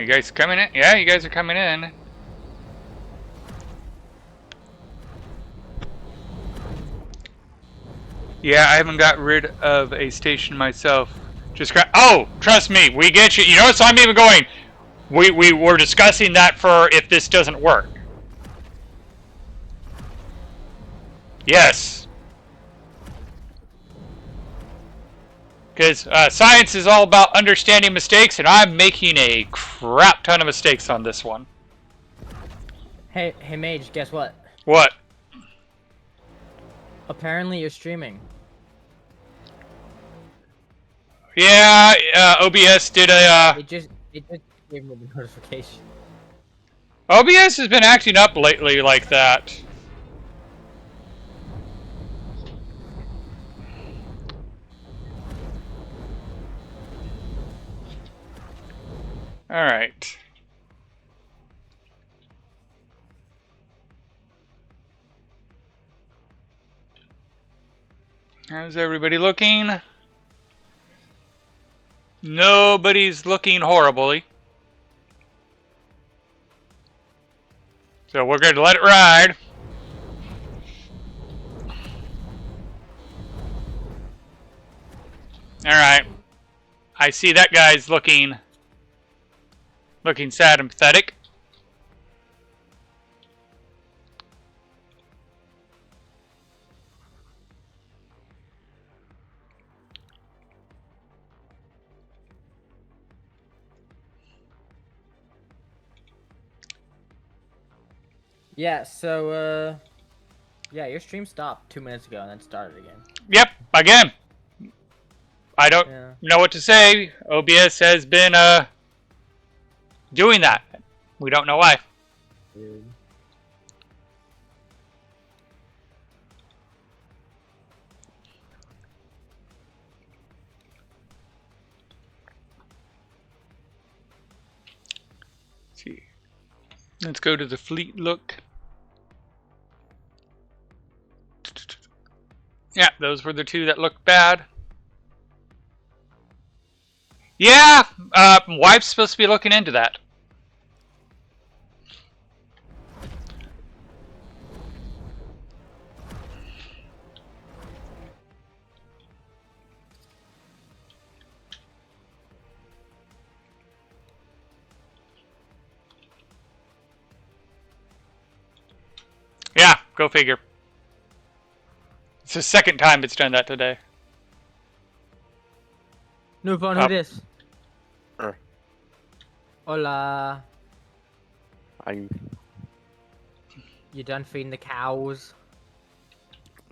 You guys coming in? Yeah, you guys are coming in. Yeah, I haven't got rid of a station myself. Just oh, trust me, we get you. You know, so I'm even going. We were discussing that for if this doesn't work. Yes. Because science is all about understanding mistakes, and I'm making a crap ton of mistakes on this one. Hey, Mage, guess what? What? Apparently you're streaming. Yeah, OBS did a... It just gave me the notification. OBS has been acting up lately like that. Alright. How's everybody looking? Nobody's looking horribly. So we're going to let it ride. Alright. I see that guy's looking sad and pathetic. Yeah, so, yeah, your stream stopped 2 minutes ago and then started again. Yep, again. I don't know what to say. OBS has been, doing that. We don't know why. Dude. Let's see. Let's go to the fleet look. Yeah, those were the two that looked bad. Yeah, wife's supposed to be looking into that. Yeah, go figure. It's the second time it's done that today. New phone, who this? Hola. You done feeding the cows?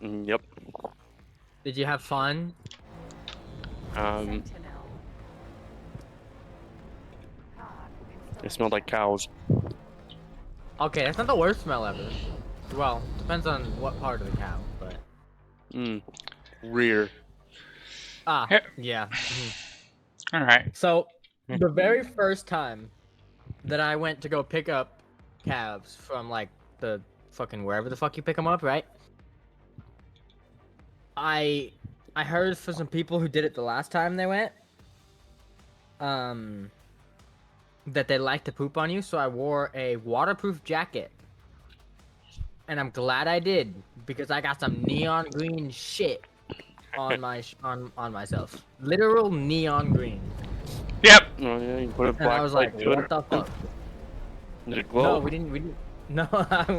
Yep. Did you have fun? It smelled like cows. Okay, that's not the worst smell ever. Well, depends on what part of the cow, but... Rear. Ah, yeah. Alright. So, the very first time that I went to go pick up calves from, like, the fucking wherever the fuck you pick them up, right? I heard for some people who did it the last time they went, that they like to poop on you, so I wore a waterproof jacket. And I'm glad I did, because I got some neon green shit on my on myself. Literal neon green. Yep. Oh yeah, you put a And black I was like, light to what it. the fuck? Did it glow? No, we didn't. No,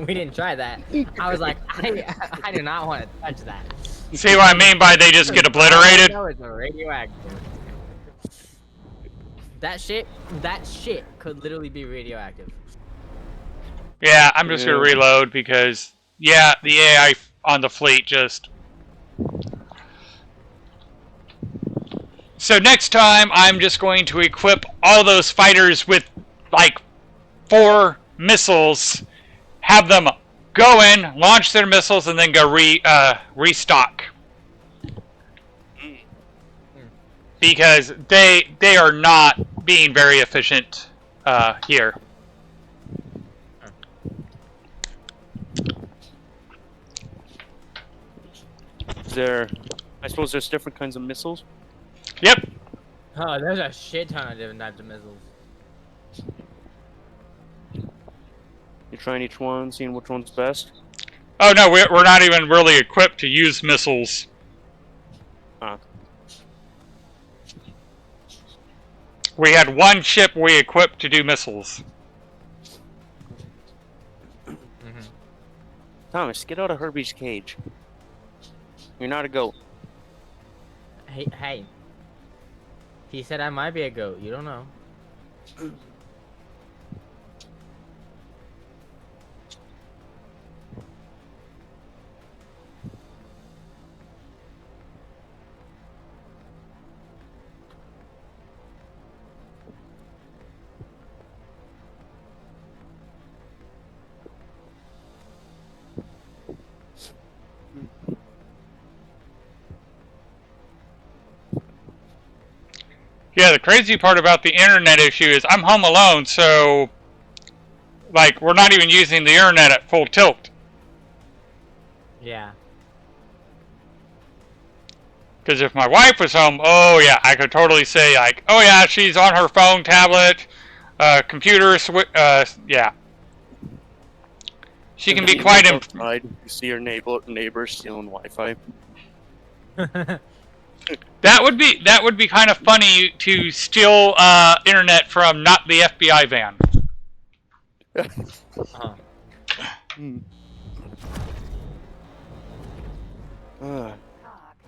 we didn't try that. I was like, I do not want to touch that. See what I mean by they just get obliterated? No, it's radioactive. That shit could literally be radioactive. Yeah, I'm just gonna reload because, yeah, the AI on the fleet just... So next time, I'm just going to equip all those fighters with, like, 4 missiles, have them go in, launch their missiles, and then go restock. Because they are not being very efficient here. I suppose there's different kinds of missiles? Yep. Oh, there's a shit ton of different types of missiles. trying each one, seeing which one's best? Oh no, we're not even really equipped to use missiles. We had one ship we equipped to do missiles. Thomas, get out of Herbie's cage. You're not a goat. Hey. He said I might be a goat. You don't know. Yeah, the crazy part about the internet issue is I'm home alone, so like we're not even using the internet at full tilt. Yeah. Because if my wife was home, oh yeah, I could totally say like, oh yeah, she's on her phone, tablet, computer, yeah. She can be quite outside. You see your neighbor stealing Wi-Fi. That would be kind of funny to steal internet from not the FBI van.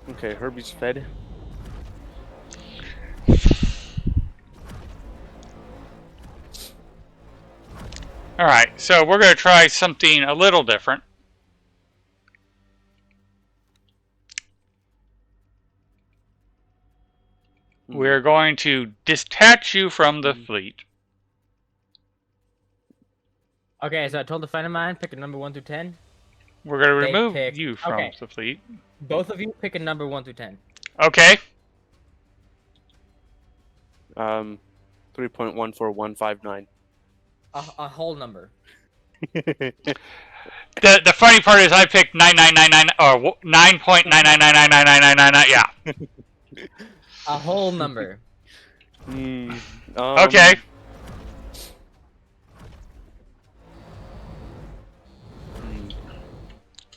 Okay, Herbie's fed. All right, so we're gonna try something a little different. We're going to detach you from the fleet. Okay, so I told a friend of mine, pick a number 1 through 10. We're going to They remove picked- you from okay. the fleet. Both of you pick a number 1 through 10. Okay. 3.14159. A whole number. The funny part is I picked 9999 or 9.9999999. Yeah. A whole number. Okay.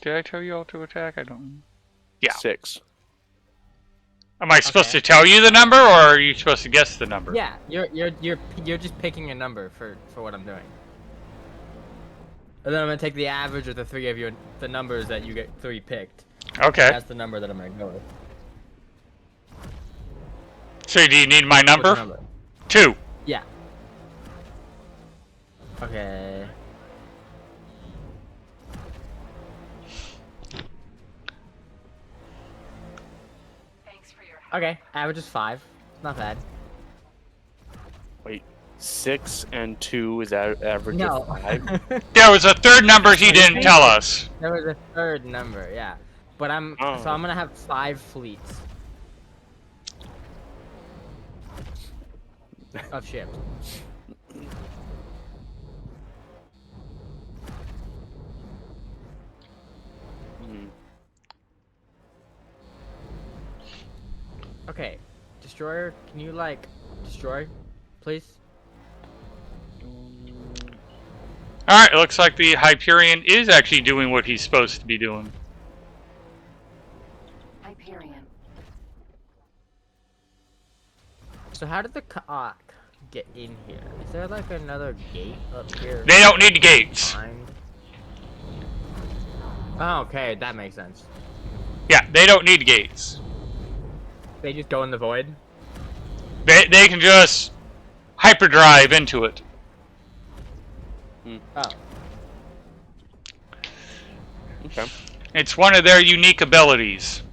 Did I tell you all to attack? I don't. Yeah. 6. Am I supposed Okay. to tell you the number, or are you supposed to guess the number? Yeah, you're just picking a number for what I'm doing. And then I'm gonna take the average of the three of you, the numbers that you get 3 picked. Okay. That's the number that I'm gonna go with. So do you need my Which number? number? 2. Yeah. Okay. Okay, average is 5. Not bad. Wait, 6 and 2 is average No. of 5? There was a third number he didn't tell us. There was a third number, yeah. But so I'm gonna have 5 fleets of ships. Okay, destroyer, can you destroy, please? Alright, it looks like the Hyperion is actually doing what he's supposed to be doing. Hyperion. So how did the Kaak get in here? Is there another gate up here? They don't need gates. Fine. Oh, okay, that makes sense. Yeah, they don't need gates. They just go in the void? They can just hyperdrive into it. Oh. Okay. It's one of their unique abilities.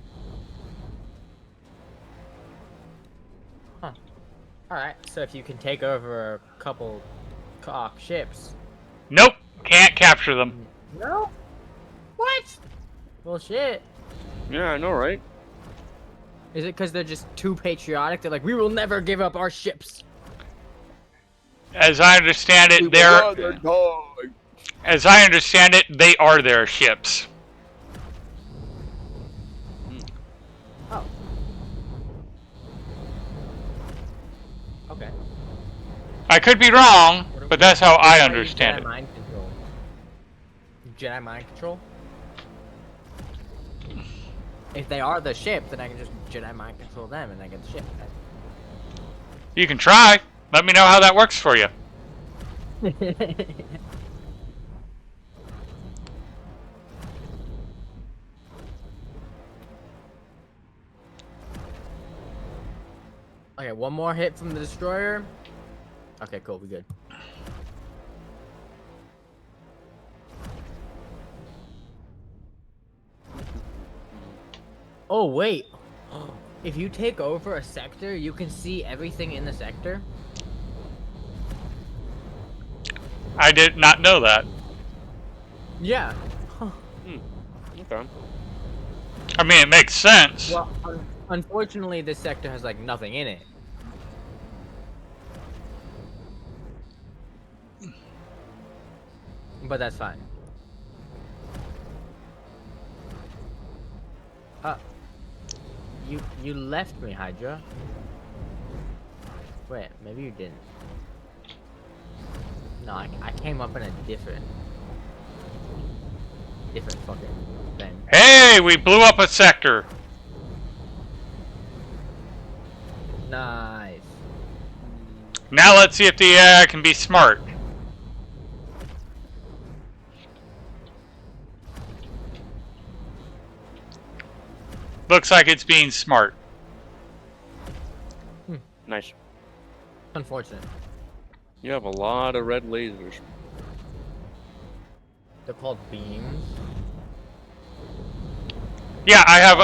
Huh. Alright, so if you can take over a couple Kaak ships. Nope, can't capture them. No? What? Bullshit. Yeah, I know, right? Is it because they're just too patriotic? They're like, we will never give up our ships. As I understand it, as I understand it, they are their ships. Oh. Okay. I could be wrong, but that's how I understand it. Mind control. Jedi mind control. If they are the ship, then I can just Jedi mind control them and I get the ship. You can try. Let me know how that works for you. Okay, one more hit from the destroyer. Okay, cool, we good. Oh, wait. If you take over a sector, you can see everything in the sector. I did not know that. Yeah. Okay. I mean, it makes sense. Well, unfortunately, this sector has, like, nothing in it. But that's fine. You left me, Hydra. Wait, maybe you didn't. No, I came up in a different fucking thing. Hey, we blew up a sector. Nice. Now let's see if the AI can be smart. Looks like it's being smart. Nice. Unfortunate. You have a lot of red lasers. They're called beams. Yeah, I have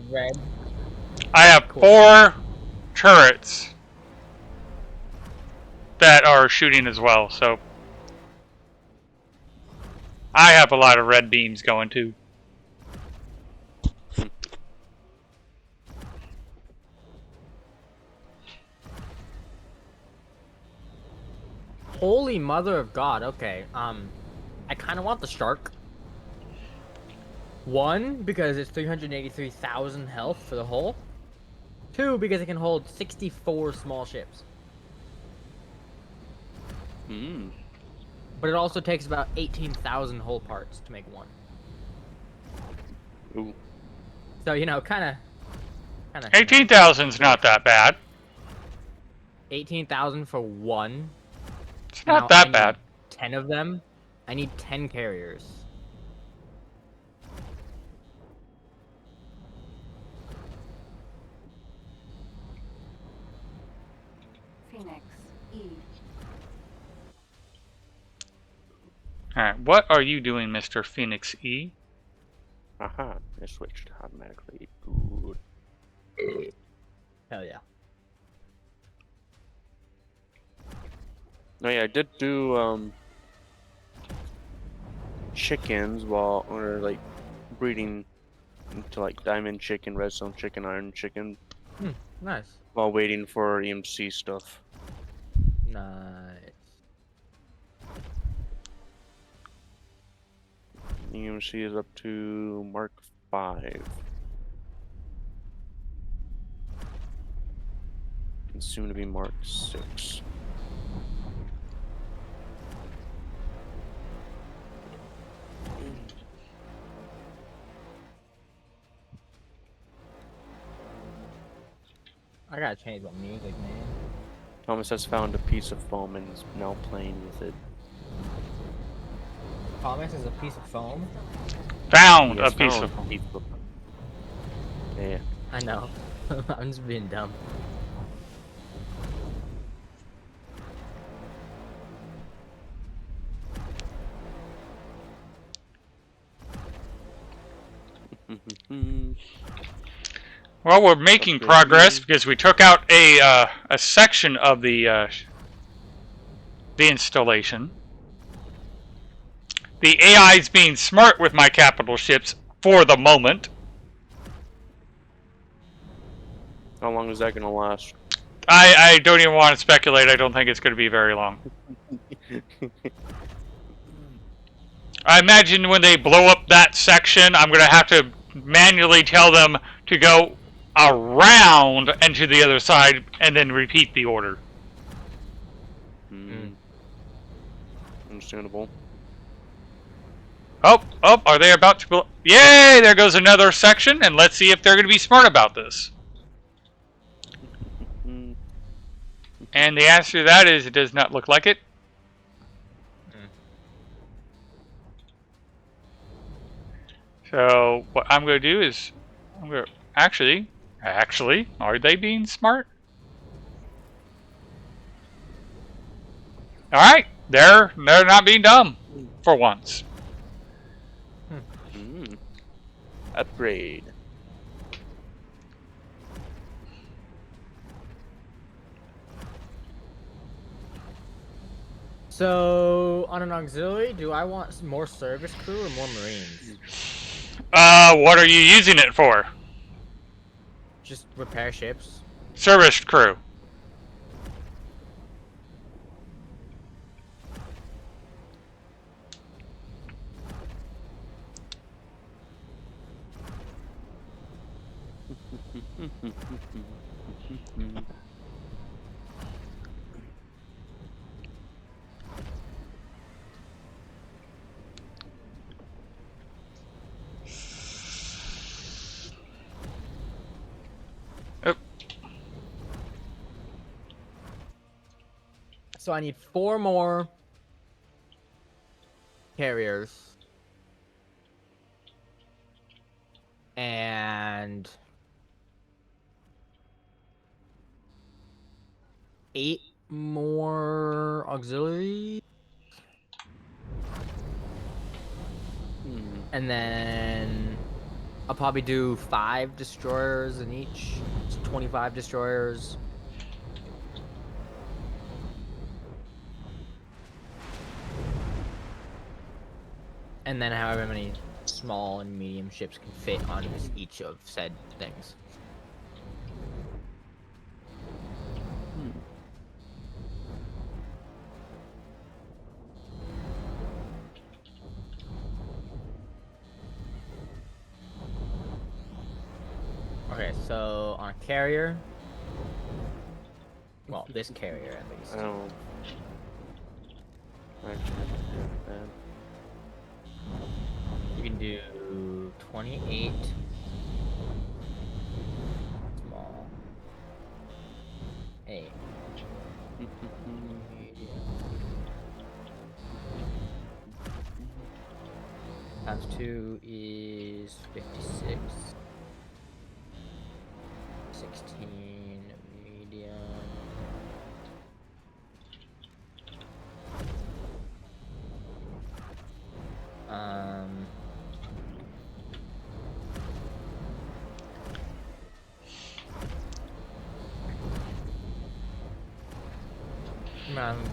Red. I have Cool. 4 turrets that are shooting as well, so I have a lot of red beams going too. Holy mother of God. Okay. I kind of want the shark. 1, because it's 383,000 health for the hull. 2, because it can hold 64 small ships. Hmm. But it also takes about 18,000 hull parts to make 1. Ooh. So, you know, kind of 18,000's not that bad. 18,000 for 1. It's Now, not that I need bad. 10 of them. I need 10 carriers. Phoenix E. Alright, what are you doing, Mr. Phoenix E? Aha. It switched automatically. Good. Hell yeah. No, yeah, I did do chickens or like breeding into like diamond chicken, redstone chicken, iron chicken Nice. while waiting for EMC stuff. Nice. EMC is up to Mark 5. And soon to be Mark 6. I gotta change my music, man. Thomas has found a piece of foam and is now playing with it. Thomas is a piece of foam. Found He a has piece found of. a piece of- Yeah. I know. I'm just being dumb. Well, we're making Okay. progress because we took out a section of the installation. The AI is being smart with my capital ships for the moment. How long is that gonna last? I don't even want to speculate. I don't think it's going to be very long. I imagine when they blow up that section, I'm going to have to manually tell them to go around and to the other side and then repeat the order. Understandable. Oh, oh, are they about to... Yay! There goes another section, and let's see if they're going to be smart about this. Mm. And the answer to that is it does not look like it. So what I'm going to do is... I'm going to... Actually, are they being smart? Alright, they're not being dumb. For once. Mm. Upgrade. So on an auxiliary, do I want more service crew or more marines? What are you using it for? Just repair ships. Service crew. Oh, So I need 4 more carriers. And 8 more auxiliary. And then I'll probably do 5 destroyers in each. It's 25 destroyers. And then however many small and medium ships can fit on each of said things. Okay, so on a carrier, well, this carrier at least. I don't. Actually, bad. You can do 28 small, 8 medium, times 2 is 56, 16 medium.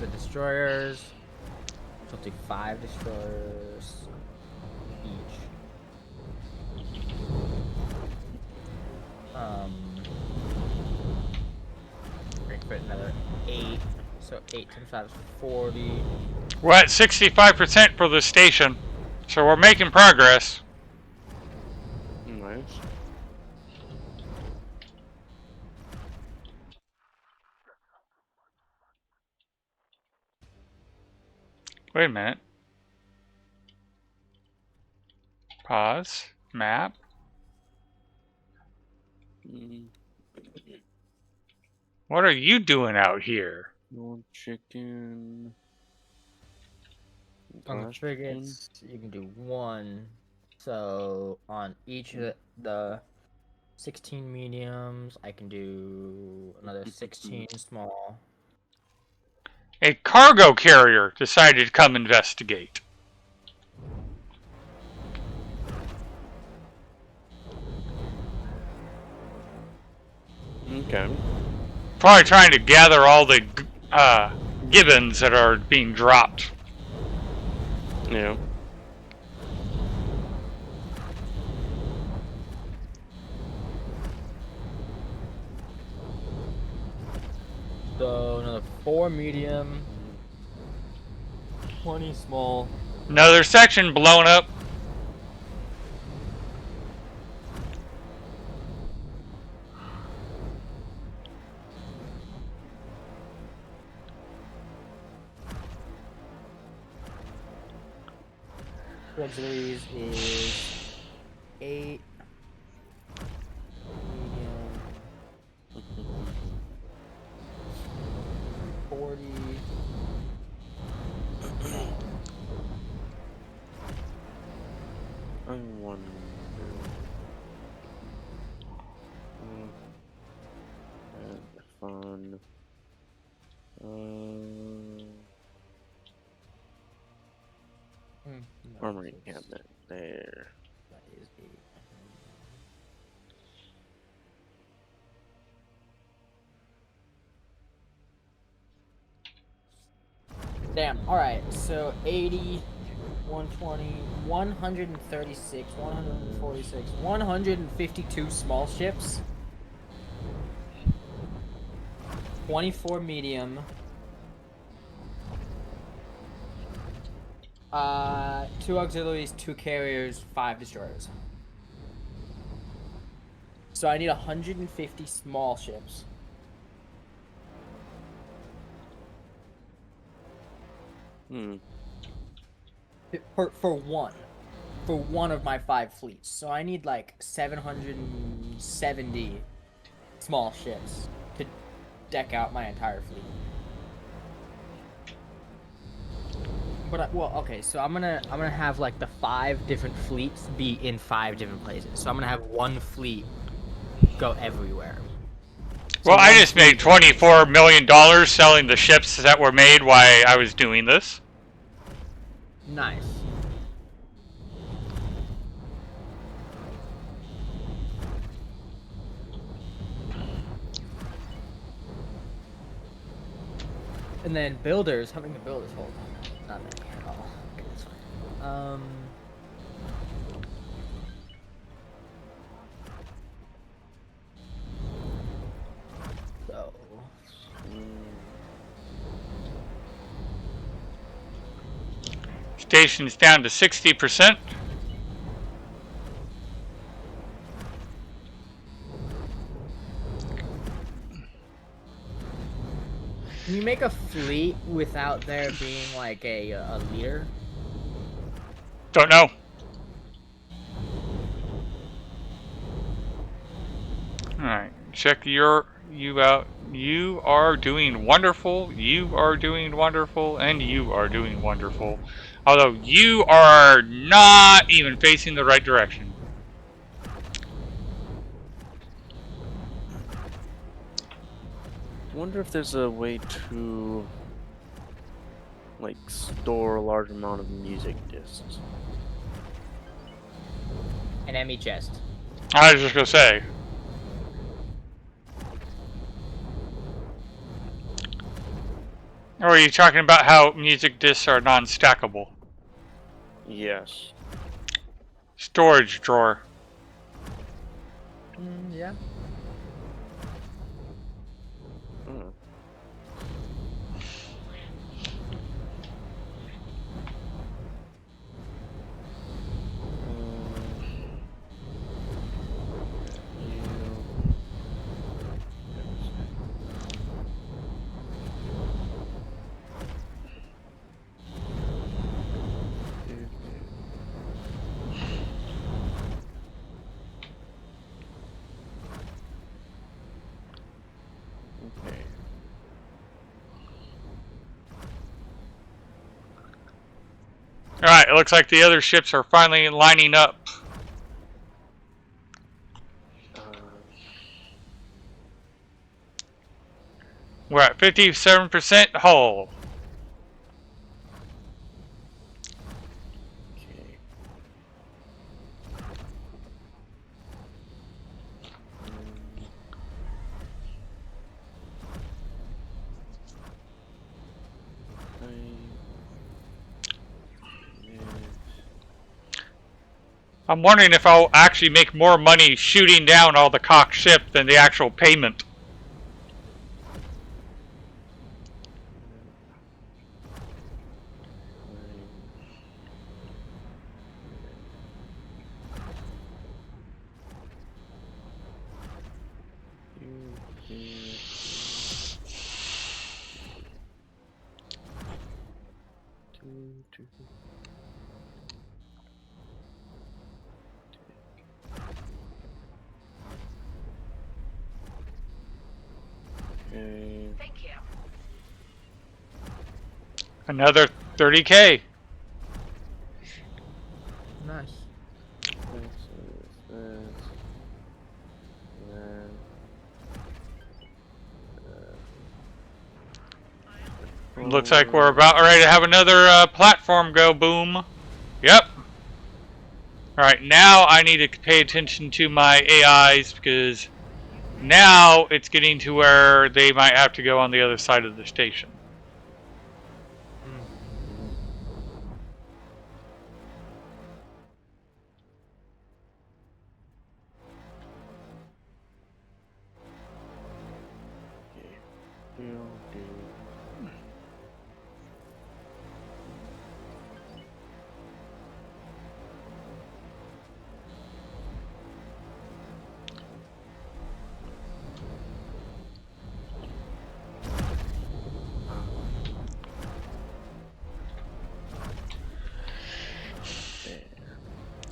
The destroyers. So I'll take 5 destroyers each. Bring fit another 8. So 8 times 5 is 40. we're at 65% for the station, so we're making progress. Nice. Wait a minute. Pause. Map. Mm. What are you doing out here? No chicken. On the Glass frigates, you can do 1. So on each of the 16 mediums, I can do another 16 small. A cargo carrier decided to come investigate. Okay. Probably trying to gather all the gibbons that are being dropped. Yeah. So another 4 medium, 20 small. Another section blown up. Two auxiliaries is 8. Medium. 40. I wonder. Fun. No, Armory so cabinet there. that is 8. Damn. All right. So 80, 120, 136, 146, 152 small ships. 24 medium. 2 auxiliaries, 2 carriers, 5 destroyers. So I need 150 small ships. For one of my 5 fleets. So I need like 770 small ships to deck out my entire fleet. But well, okay, so I'm gonna have like the 5 different fleets be in 5 different places. So I'm gonna have one fleet go everywhere. So Well, I one just made fleet- $24 million selling the ships that were made while I was doing this. Nice. And then builders, how many builders hold? Not many at all. Okay, that's fine. So Station's down to 60%. can you make a fleet without there being like a leader? Don't know. Alright, check you out. You are doing wonderful, you are doing wonderful, and you are doing wonderful. Although you are not even facing the right direction. Wonder if there's a way to like store a large amount of music discs. An ME chest. I was just gonna say. Or are you talking about how music discs are non-stackable? Yes. Storage drawer. Yeah. Hmm. Okay. Alright, it looks like the other ships are finally lining up. We're at 57% hull. Okay. I'm wondering if I'll actually make more money shooting down all the cocked ship than the actual payment. Another 30K. Nice. And then, Looks like we're about ready to have another platform go boom. Yep. Alright, now I need to pay attention to my AIs because now it's getting to where they might have to go on the other side of the station.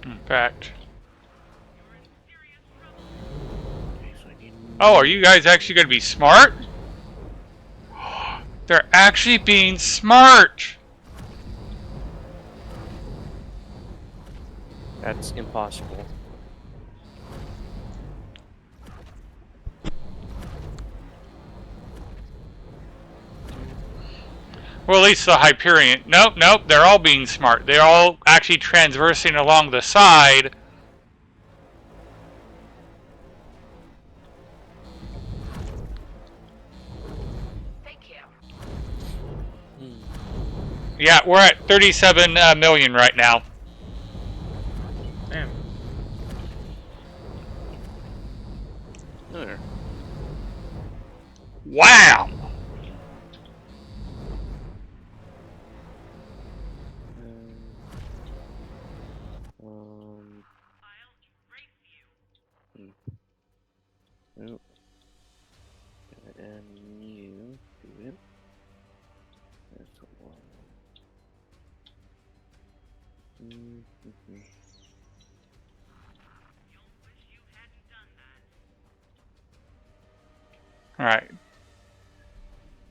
In fact. Oh, are you guys actually going to be smart? They're actually being smart! That's impossible. Well, at least the Hyperion. Nope, nope, they're all being smart. They're all actually transversing along the side. Yeah, we're at 37 million right now. Damn. There. Wow! Nope. And you do it. That's a one. Alright.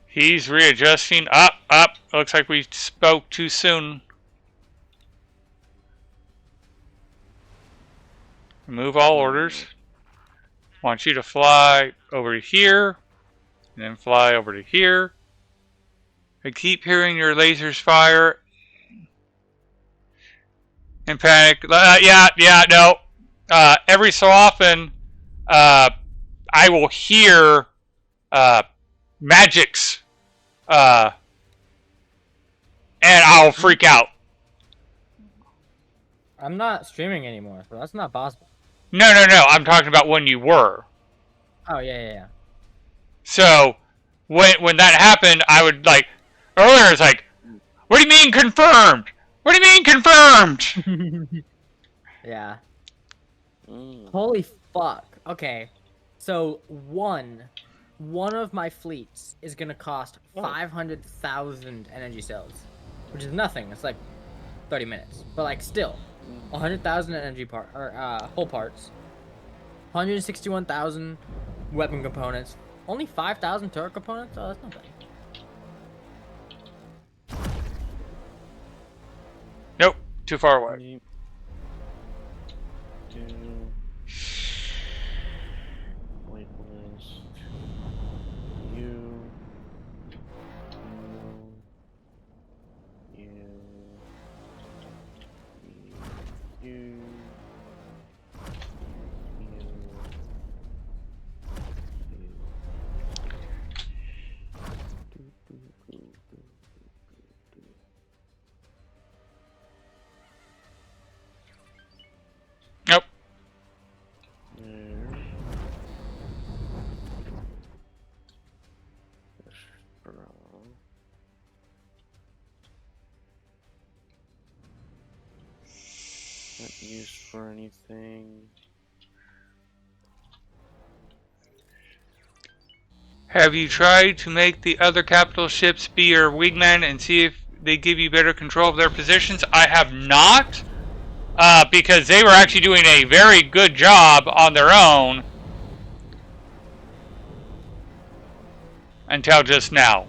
He's readjusting. Up, up. Looks like we spoke too soon. Remove all orders. Want you to fly over to here. And then fly over to here. I keep hearing your lasers fire. And panic. No. Every so often, I will hear magics. And I'll freak out. I'm not streaming anymore, so that's not possible. No. I'm talking about when you were. Oh, yeah. So, when that happened, I would like... Earlier, it's like, what do you mean confirmed? What do you mean confirmed? Yeah. Holy fuck. Okay. So, one of my fleets is gonna cost 500,000 energy cells. Which is nothing. It's like 30 minutes. But, like, still. 100,000 energy hull parts. 161,000 weapon components. Only 5,000 turret components? Oh, that's not bad. Nope, too far away. Nope. Not used for anything. Have you tried to make the other capital ships be your wingman and see if they give you better control of their positions? I have not, because they were actually doing a very good job on their own. until just now.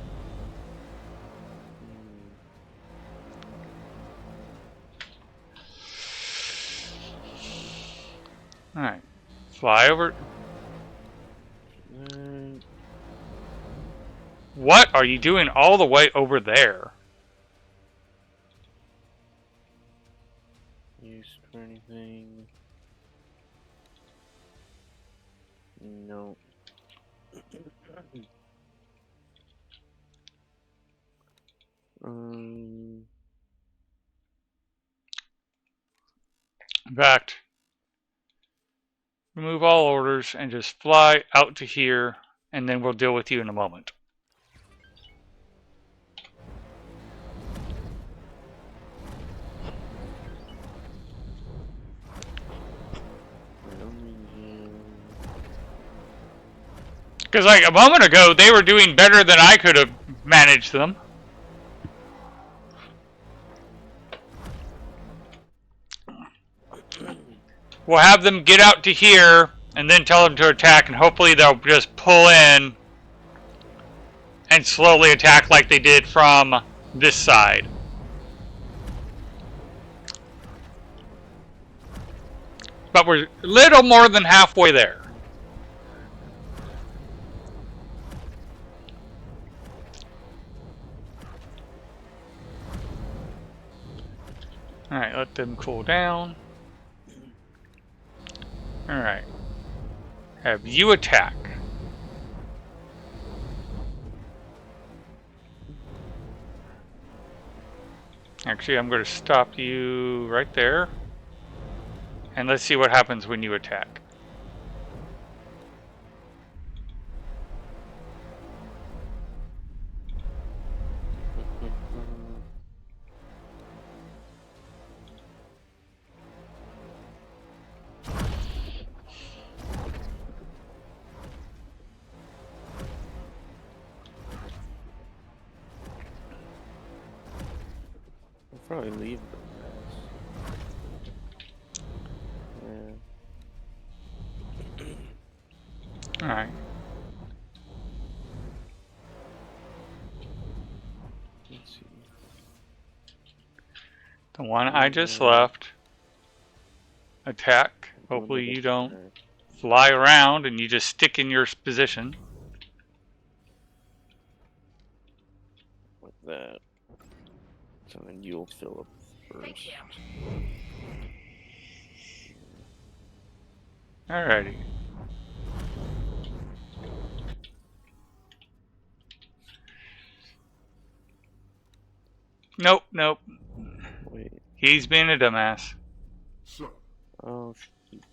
Alright. Fly over. What are you doing all the way over there? Used for anything? No. In fact, remove all orders and just fly out to here, and then we'll deal with you in a moment. Because like a moment ago, they were doing better than I could have managed them. We'll have them get out to here, and then tell them to attack, and hopefully they'll just pull in and slowly attack like they did from this side. But we're a little more than halfway there. Alright, let them cool down. Alright. Have you attack. Actually, I'm going to stop you right there. And let's see what happens when you attack. I'll probably leave them. Yeah. Alright. Let's see. The one I just left. Attack. Hopefully you don't fly around and you just stick in your position. Like that. So then you'll fill up first. Alrighty. Nope, nope. Wait. He's being a dumbass. Oh, shoot.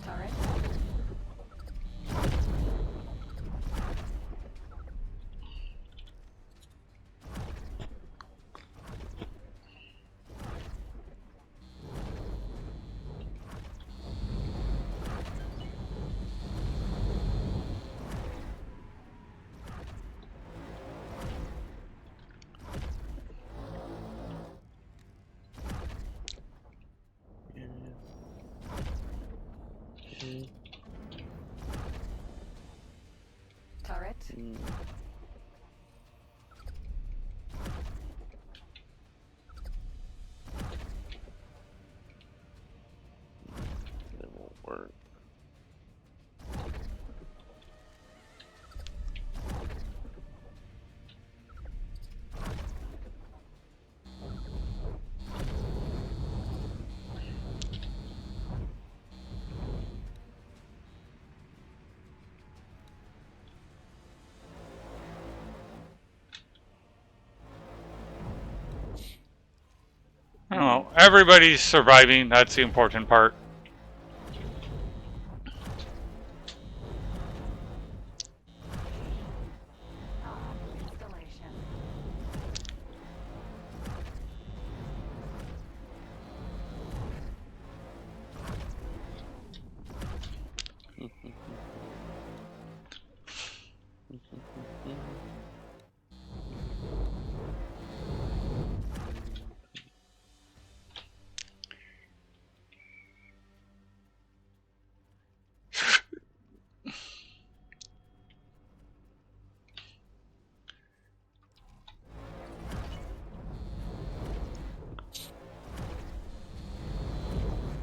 Turret. Yeah. Turret. Mm. That won't work. I don't know. Everybody's surviving. That's the important part. Installation.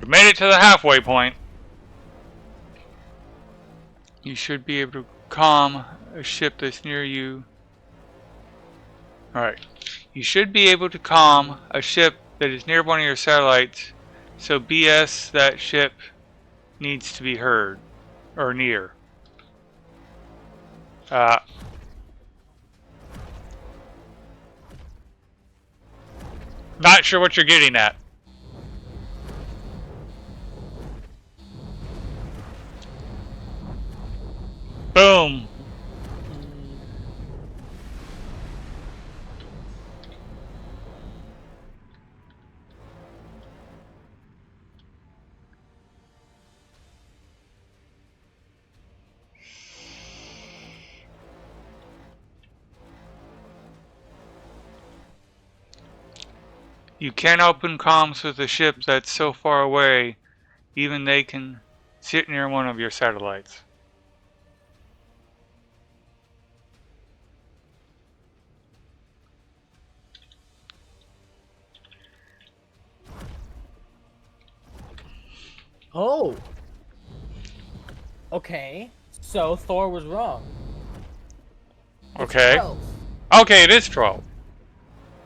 You made it to the halfway point. You should be able to calm a ship that's near you. Alright. You should be able to calm a ship that is near one of your satellites, so BS that ship needs to be heard. Or near. Not sure what you're getting at. Boom. You can't open comms with a ship that's so far away, even they can sit near one of your satellites. Oh. Okay. So Thor was wrong. It's Okay. 12. Okay, it is 12.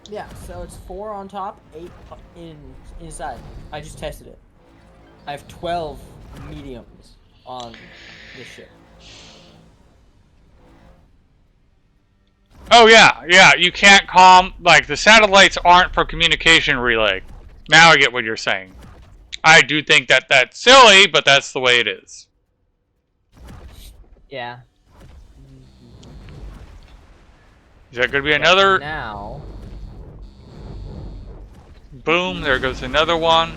Yeah, so it's 4 on top, 8 inside. I just tested it. I have 12 mediums on this ship. Oh yeah, you can't calm, like, the satellites aren't for communication relay. Now I get what you're saying. I do think that that's silly, but that's the way it is. Yeah. Is that going to be another? Now. Boom, there goes another one.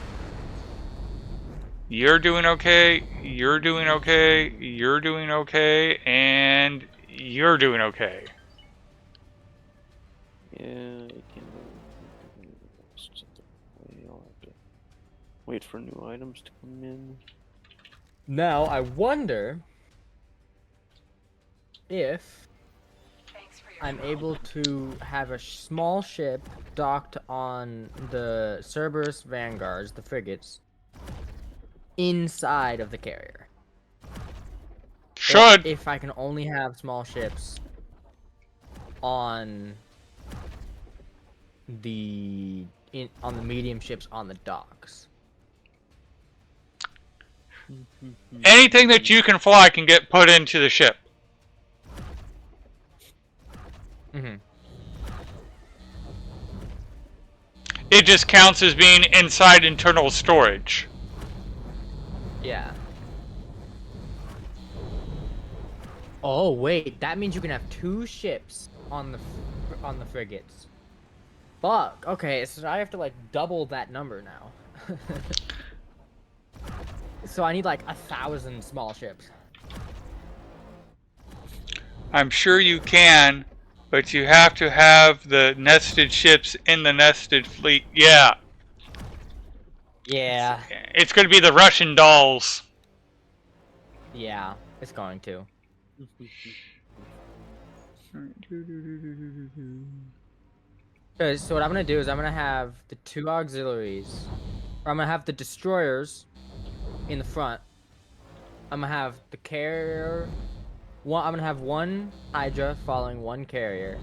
You're doing okay, you're doing okay, you're doing okay, and you're doing okay. Yeah, I can. I'll have to wait for new items to come in. Now, I wonder if I'm able to have a small ship docked on the Cerberus Vanguards, the frigates, inside of the carrier. Should. Or if I can only have small ships on the medium ships on the docks. Anything that you can fly can get put into the ship. Mm-hmm. It just counts as being inside internal storage. Yeah. Oh wait, that means you can have 2 ships on the frigates. Fuck. Okay, so I have to like double that number now. So I need like 1,000 small ships. I'm sure you can, but you have to have the nested ships in the nested fleet. Yeah. Yeah. It's going to be the Russian dolls. Yeah, it's going to. So what I'm gonna do is I'm gonna have the 2 auxiliaries, or I'm gonna have the destroyers in the front. I'm gonna have the carrier. I'm gonna have 1 Hydra following 1 carrier,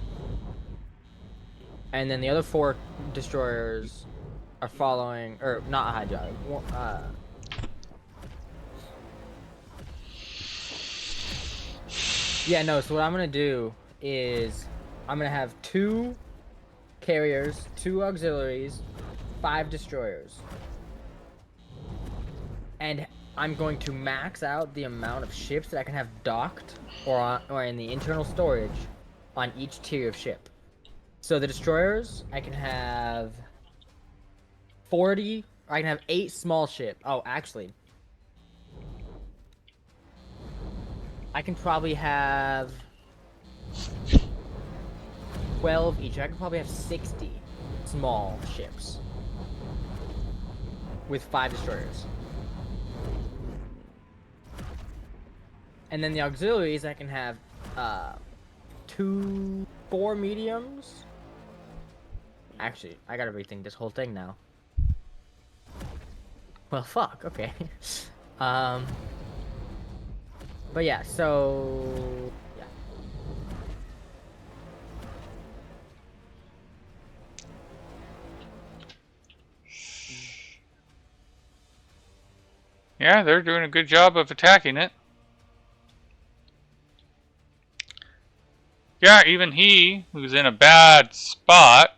and then the other 4 destroyers are following, or not Hydra. Yeah, no. So what I'm gonna do is I'm gonna have 2 carriers, 2 auxiliaries, 5 destroyers. And I'm going to max out the amount of ships that I can have docked or in the internal storage on each tier of ship. So the destroyers, I can have 40, or I can have 8 small ship. Oh, actually, I can probably have 12 each. I can probably have 60 small ships with 5 destroyers. And then the auxiliaries, I can have 4 mediums. Actually, I gotta rethink this whole thing now. Well, fuck. Okay. um. But yeah. So. Yeah. Yeah, they're doing a good job of attacking it. Yeah, even he, who's in a bad spot,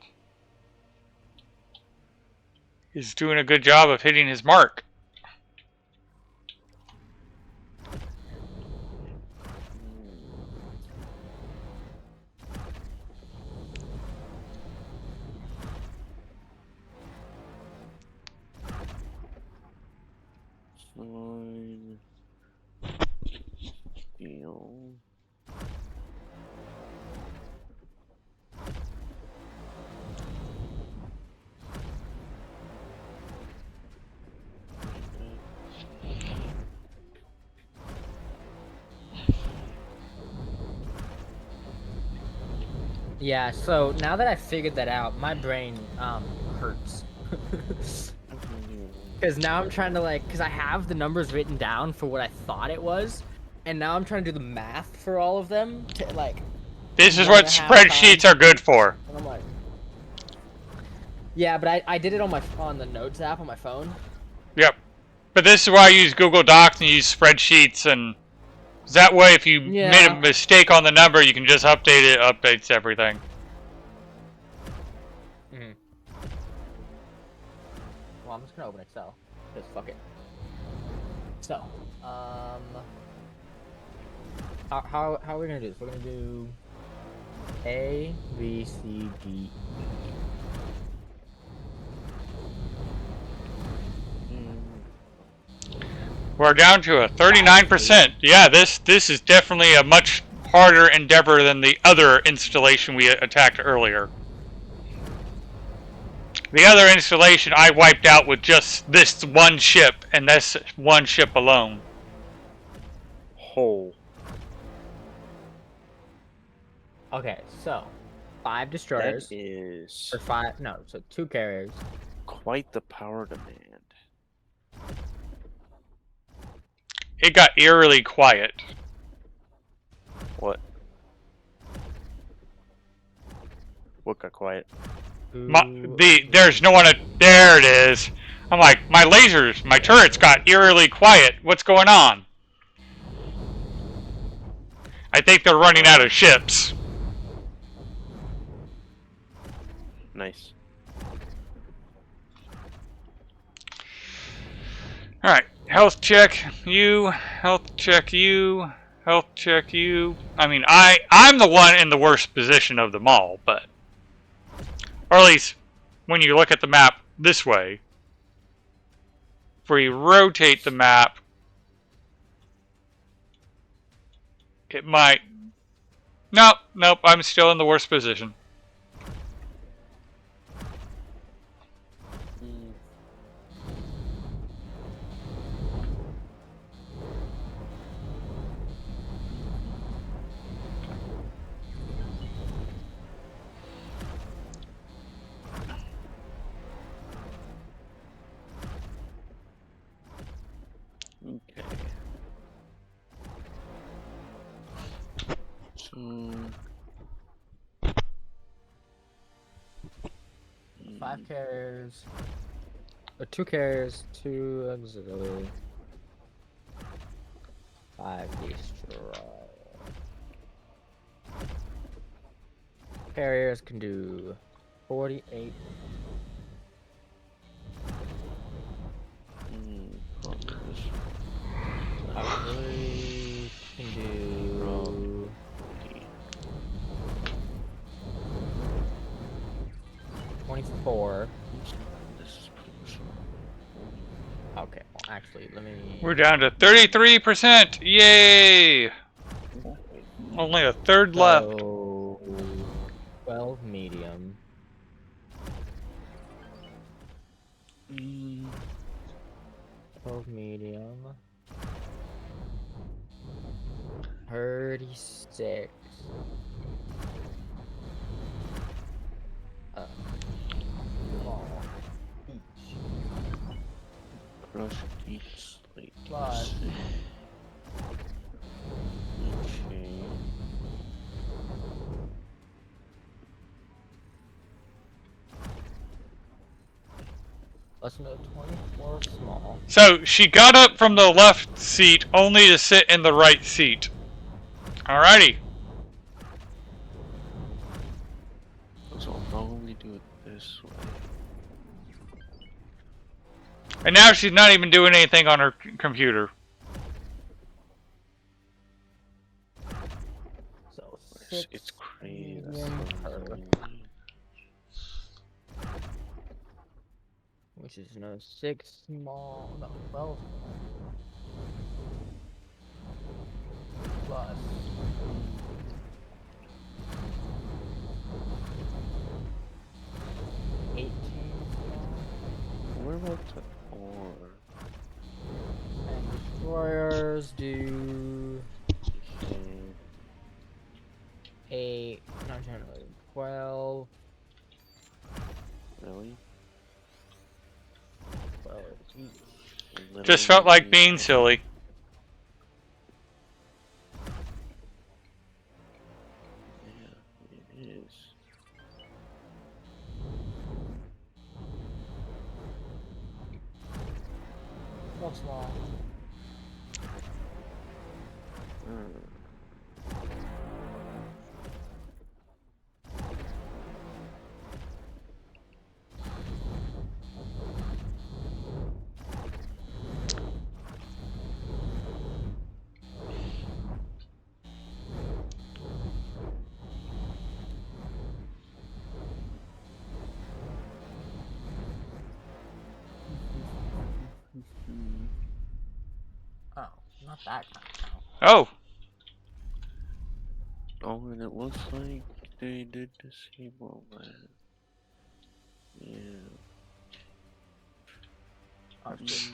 is doing a good job of hitting his mark. Fine. Deal. Yeah. So now that I figured that out, my brain hurts. Because now I'm trying to because I have the numbers written down for what I thought it was, and now I'm trying to do the math for all of them to This is 1.5 what spreadsheets times. are good for. And I'm like, yeah, but I did it on the Notes app on my phone. Yep. But this is why I use Google Docs and use spreadsheets, and that way if you made a Yeah. mistake on the number, you can just update it. It updates everything. Well, I'm just gonna open Excel. Just fuck it. So, how are we gonna do this? We're gonna do A, B, C, D. We're down to a 39%. Yeah, this is definitely a much harder endeavor than the other installation we attacked earlier. The other installation I wiped out with just this one ship, and this one ship alone. Hole. Okay, so 5 That destroyers is or 5. No, so 2 carriers. quite the power demand. It got eerily quiet. What? What got quiet? There's no one there it is. I'm like, my lasers, my turrets got eerily quiet. What's going on? I think they're running out of ships. Nice. Alright, health check you, health check you, health check you. I mean, I'm the one in the worst position of them all, but... Or at least, when you look at the map this way, if we rotate the map, it might... Nope, I'm still in the worst position. Okay. So... 5 carriers. Or 2 carriers, 2 auxiliary. 5 destroy. Carriers can do 48. Auxiliary can do 24. Okay, well, actually, let me. We're down to 33%. Yay! Only a third left. So, 12 medium. 12 medium. 36. Small. Each. Brush deep slate. Plus. Okay. Plus no 24 small. So she got up from the left seat only to sit in the right seat. Alrighty. So I'll probably do it this way. And now she's not even doing anything on her computer. So It's, 6 it's crazy. That's medium so per, annoying. which is no 6 small, no 12 plus 18 small, What about the ore? and destroyers do Okay. 8, 9, 10, 11, 12, Really? 12 each. Just felt like Literally- being silly. Yeah, it is. Not small. Oh, not that kind of cow. Oh, Oh, and it looks like they did disable that. Yeah. Oh, shit.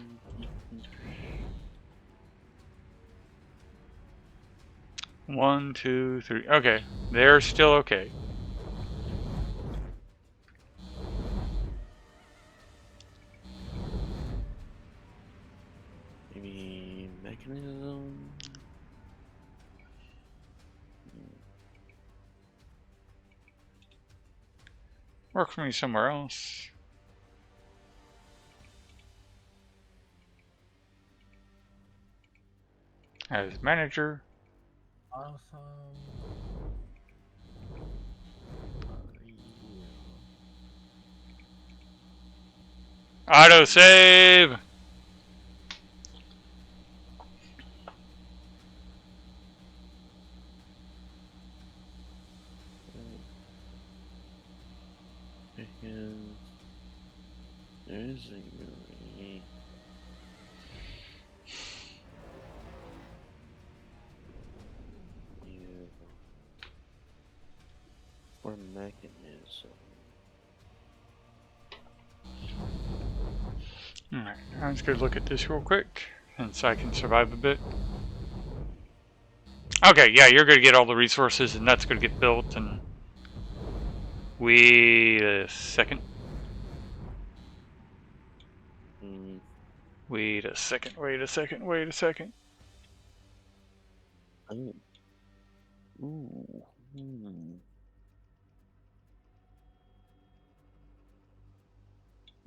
one, two, three. Okay, they're still okay. Maybe mechanism. Work for me somewhere else. As manager. Awesome. Auto save. Because there's a Yuri. You. Or mechanism. Alright, let's go look at this real quick, and so I can survive a bit. Okay, yeah, you're gonna get all the resources, and that's gonna get built, and... Wait a second. Mm. Wait a second, wait a second, wait a second. Oh. Ooh. Hmm.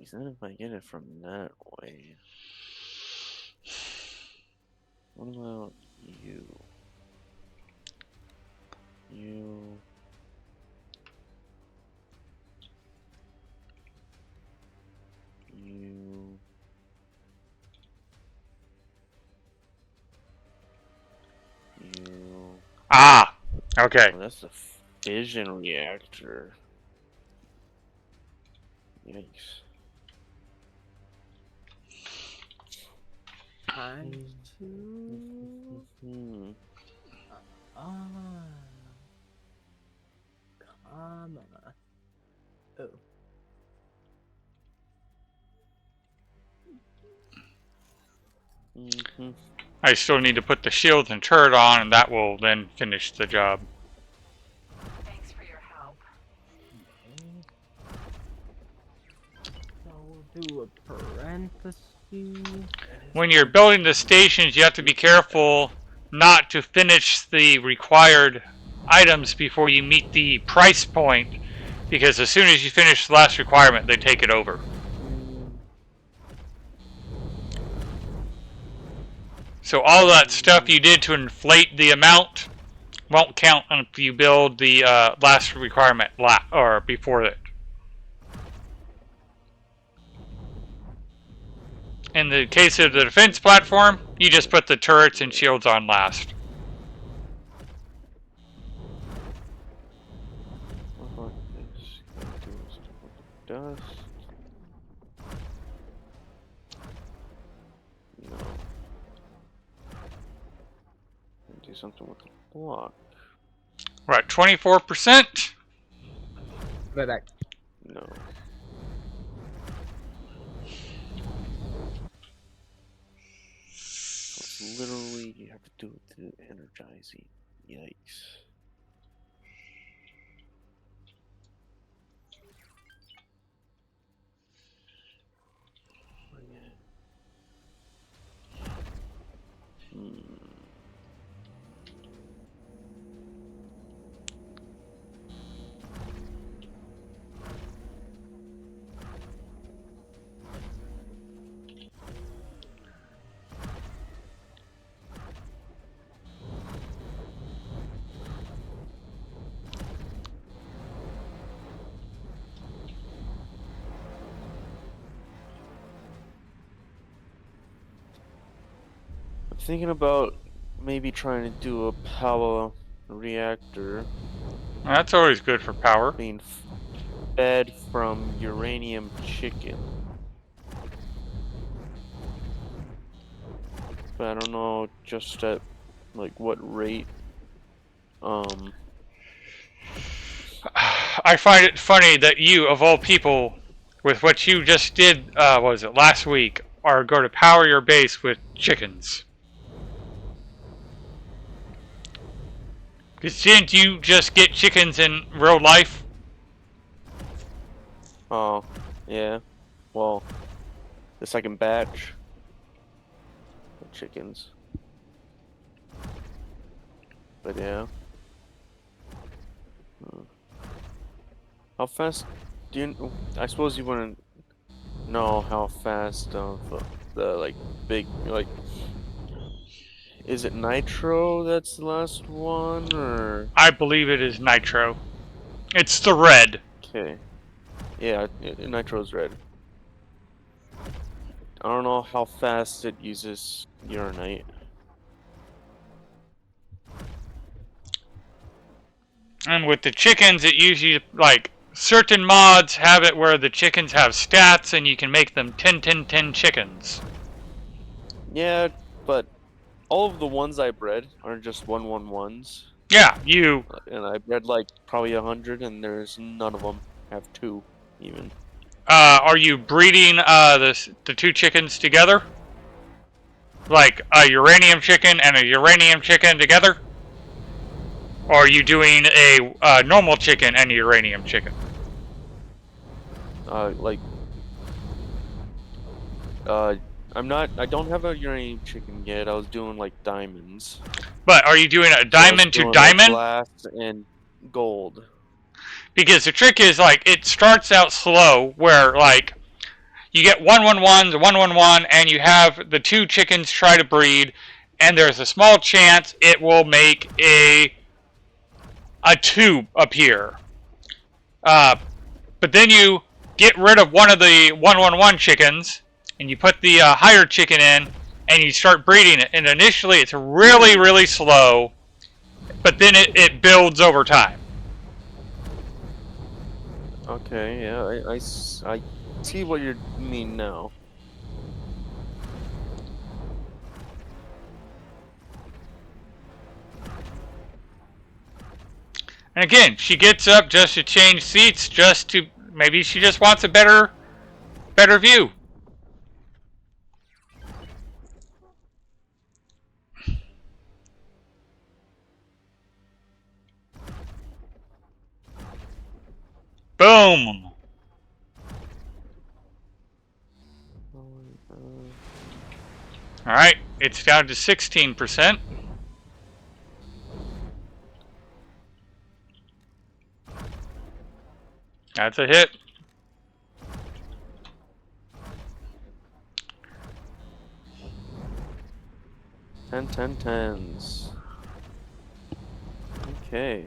Is that if I get it from that way? What about you? You. You. You. Ah! Okay. Oh, that's the fission reactor. Yikes. Time to... Hmm. Comma. Oh. Mm-hmm. I still need to put the shield and turret on, and that will then finish the job. Thanks for your help. So will do a parenthesis. When you're building the stations, you have to be careful not to finish the required items before you meet the price point, because as soon as you finish the last requirement, they take it over. So all that stuff you did to inflate the amount won't count if you build the last requirement or before it. In the case of the defense platform, you just put the turrets and shields on last. Dust. No. Do something with the block. We're at 24%. Go back. No. It's literally you have to do it to energizing. Yikes. I'm thinking about maybe trying to do a power reactor That's always good for power. being fed from uranium chicken. But I don't know just at like what rate. I find it funny that you, of all people, with what you just did, was it last week, are going to power your base with chickens. Because didn't you just get chickens in real life? Oh, yeah. Well, the second batch of chickens. But yeah. How fast do you? I suppose you wouldn't know how fast of the like big like. Is it Nitro that's the last one or? I believe it is Nitro. It's the red. Okay. Yeah, Nitro's red. I don't know how fast it uses Uranite. And with the chickens, it usually, like, certain mods have it where the chickens have stats and you can make them 10, 10, 10 chickens. Yeah, but all of the ones I bred are just 111s. Yeah, you... And I bred like probably 100 and there's none of them have 2 even. are you breeding the two chickens together? Like a uranium chicken and a uranium chicken together? Or are you doing a normal chicken and a uranium chicken? I don't have a uranium chicken yet. I was doing like diamonds. But are you doing a diamond to diamond? Glass and gold. Because the trick is, like, it starts out slow, where, like, you get 111s, 111, and you have the two chickens try to breed, and there's a small chance it will make a tube appear. But then you get rid of one of the 111 chickens, and you put the higher chicken in, and you start breeding it. And initially it's really, really slow, but then it builds over time. Okay, yeah, I see what you mean now. And again, she gets up just to change seats, just to, maybe she just wants a better view. Boom. Alright, it's down to 16%. That's a hit. Tens. Okay.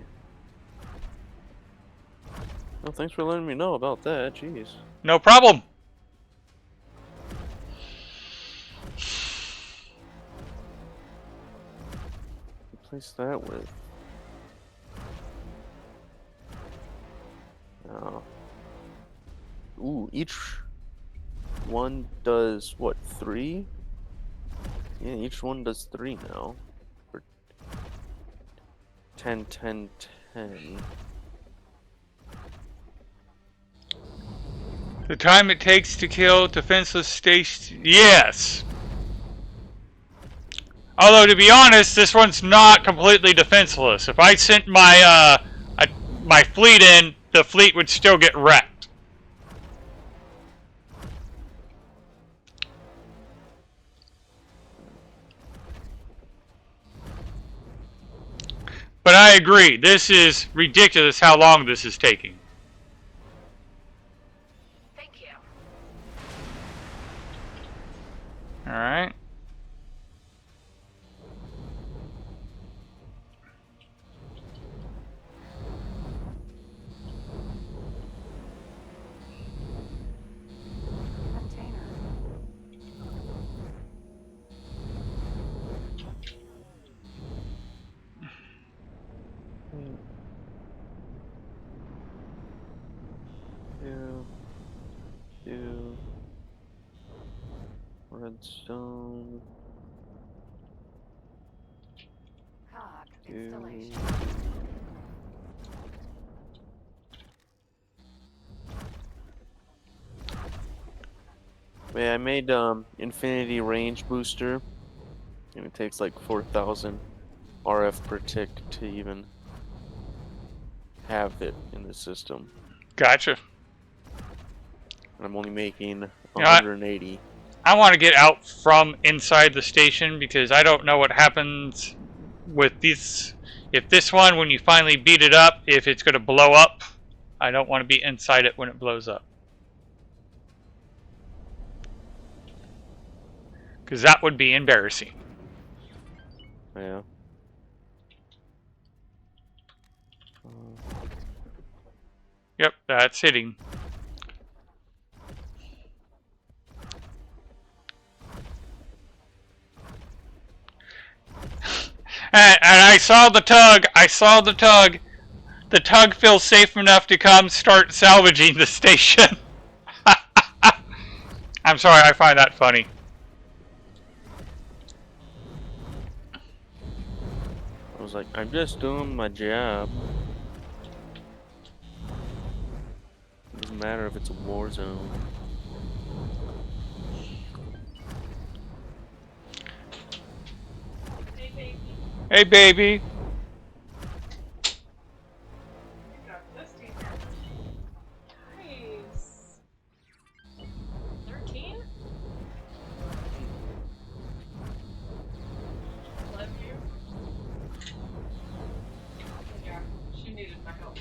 Well, thanks for letting me know about that. Jeez. No problem. Replace that with. Oh. Ooh, each one does what, 3? Yeah, each one does 3 now. For 10. The time it takes to kill defenseless station. Yes. Although to be honest, this one's not completely defenseless. If I sent my my fleet in, the fleet would still get wrecked. But I agree, this is ridiculous how long this is taking. Thank you. Alright. Container. Two. Redstone. Cog Two. installation. Yeah, I made infinity range booster, and it takes like 4,000 RF per tick to even have it in the system. Gotcha. And I'm only making what? 180. I want to get out from inside the station because I don't know what happens with this. If this one, when you finally beat it up, if it's going to blow up, I don't want to be inside it when it blows up. Because that would be embarrassing. Yeah. Yep, that's hitting. And I saw the tug. I saw the tug. The tug feels safe enough to come start salvaging the station. I'm sorry, I find that funny. I was like, I'm just doing my job. Doesn't matter if it's a war zone. Hey, baby. Nice. 13? Love you. Yeah, she needed my help.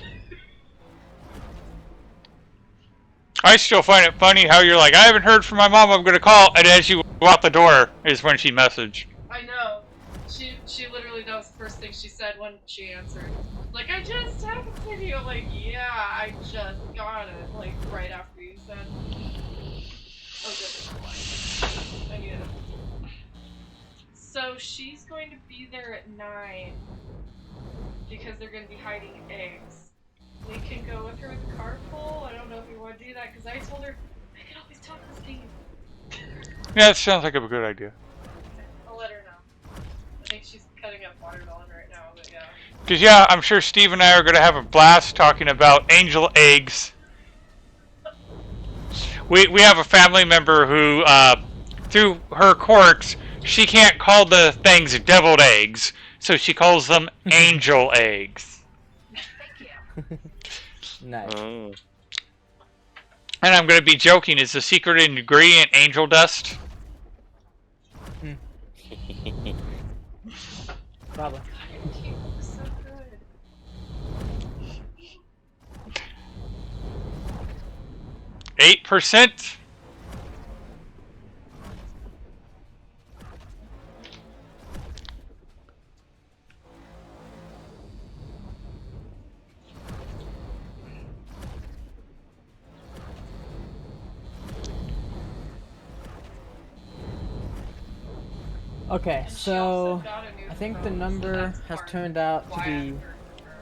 I still find it funny how you're like, I haven't heard from my mom, I'm going to call, and as you go out the door is when she messaged. I know. She literally, that was the first thing she said when she answered. Like, I just texted you. I'm like, yeah, I just got it. Like, right after you said. Oh, good. I knew it. So she's going to be there at 9 because they're going to be hiding eggs. We can go with her with the carpool. I don't know if you want to do that because I told her I can always talk to Steve. Yeah, that sounds like a good idea. I'll let her know. I think she's cutting up watermelon right now, but yeah. Because, yeah, I'm sure Steve and I are going to have a blast talking about angel eggs. We have a family member who, through her quirks, she can't call the things deviled eggs, so she calls them angel eggs. Thank you. Nice. Oh. And I'm going to be joking. Is the secret ingredient angel dust? Probably. Your teeth look so good. 8%. Okay, And she also so got a new I think the phone, so number that's has part of turned out to why I be haven't heard from her.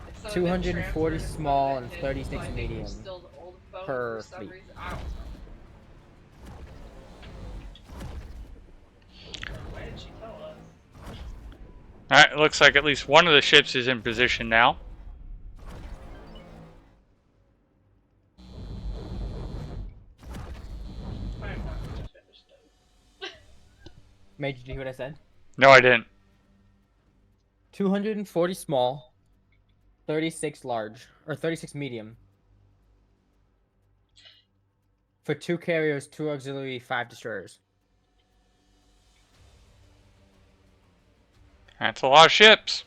If some of it 240 transferred and some small of it and didn't, 36 so I think medium there's still the old phone per for some fleet. reason. I don't know. Why did she tell us? Alright, looks like at least one of the ships is in position now. I'm not gonna finish this. Major, did you hear what I said? No, I didn't. 240 small, 36 large, or 36 medium. For 2 carriers, 2 auxiliary, 5 destroyers. That's a lot of ships.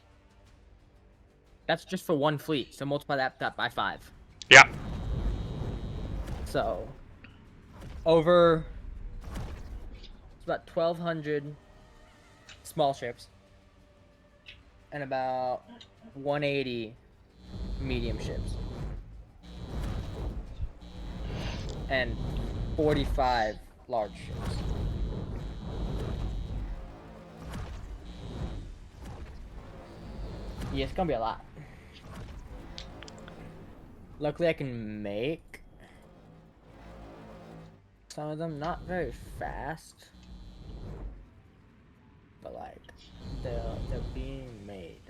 That's just for one fleet, so multiply that by 5. Yeah. So, over, it's about 1,200 small ships, and about 180 medium ships, and 45 large ships. Yeah, it's gonna be a lot. Luckily, I can make some of them not very fast, but like they're being made.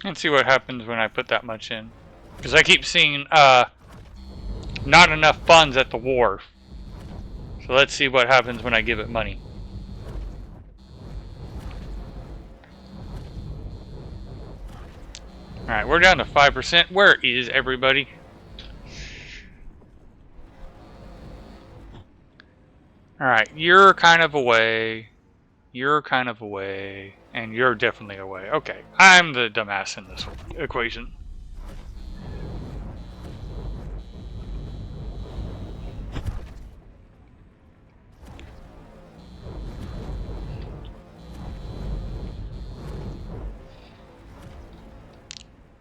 Let's see what happens when I put that much in. Because I keep seeing not enough funds at the war. So let's see what happens when I give it money. Alright, we're down to 5%. Where is everybody? Alright, you're kind of away. You're kind of away. And you're definitely away. Okay, I'm the dumbass in this equation.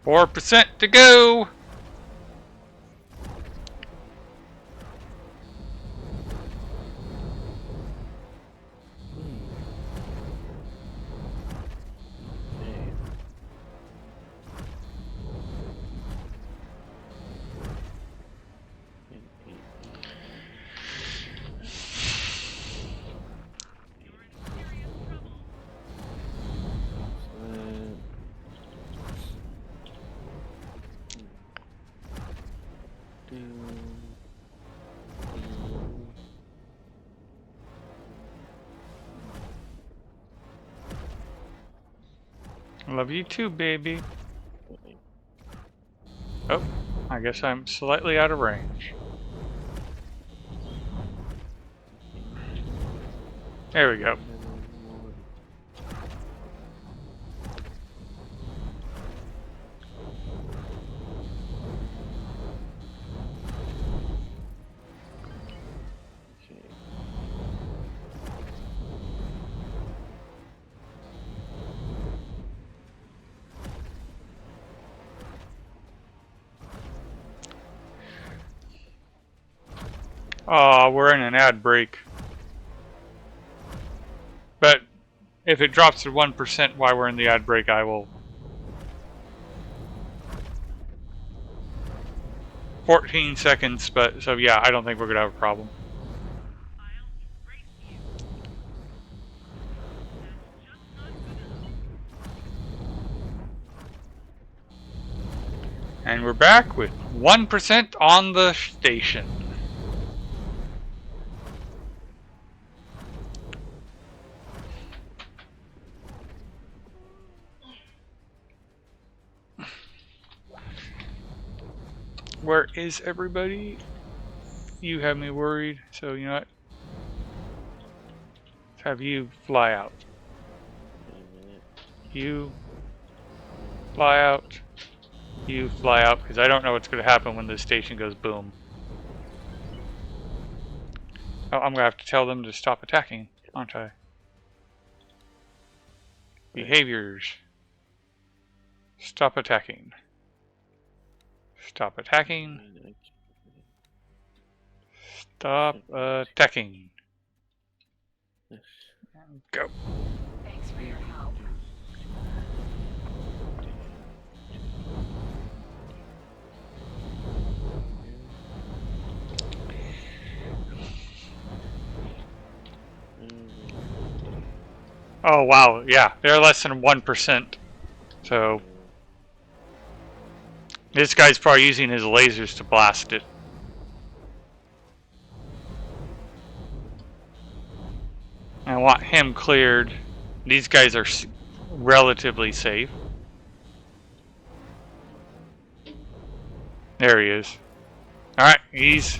$4% to go. Love you too, baby. Oh, I guess I'm slightly out of range. There we go. Aw, we're in an ad break. But if it drops to 1% while we're in the ad break, I will 14 seconds, but so yeah, I don't think we're gonna have a problem. And we're back with 1% on the station. Where is everybody? You have me worried, so you know what? Let's have you fly out. Wait a minute. You fly out. You fly out, because I don't know what's going to happen when the station goes boom. Oh, I'm going to have to tell them to stop attacking, aren't I? Behaviors. Stop attacking. Stop attacking. Stop attacking. Go. Thanks for your help. Oh wow, yeah, they're less than 1%. So this guy's probably using his lasers to blast it. I want him cleared. These guys are relatively safe. There he is. Alright, he's...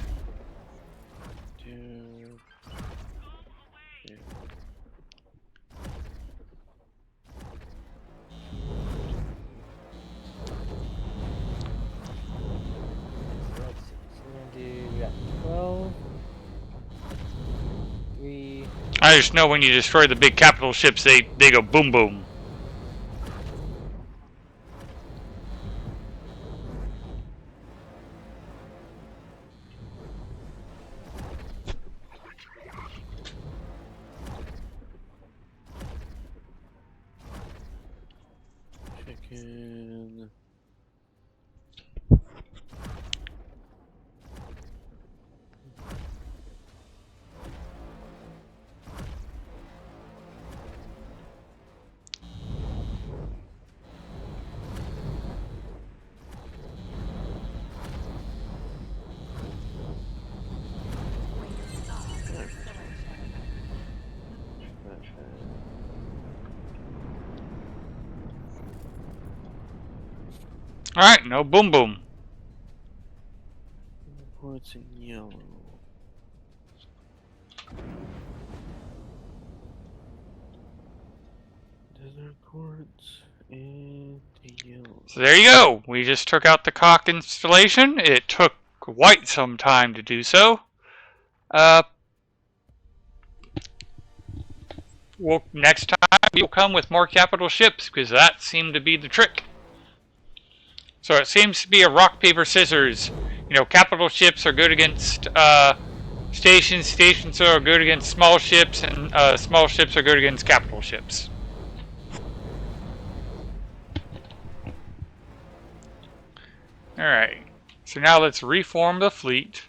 Let's see. So we're gonna do. We got 12. 3. I just know when you destroy the big capital ships, they go boom boom. Chicken. Alright, no boom boom. What's in yellow? Desert quartz and yellow. So there you go. We just took out the cock installation. It took quite some time to do so. Well, next time we'll come with more capital ships, because that seemed to be the trick. So it seems to be a rock, paper, scissors. You know, capital ships are good against stations. Stations are good against small ships, and small ships are good against capital ships. Alright, so now let's reform the fleet.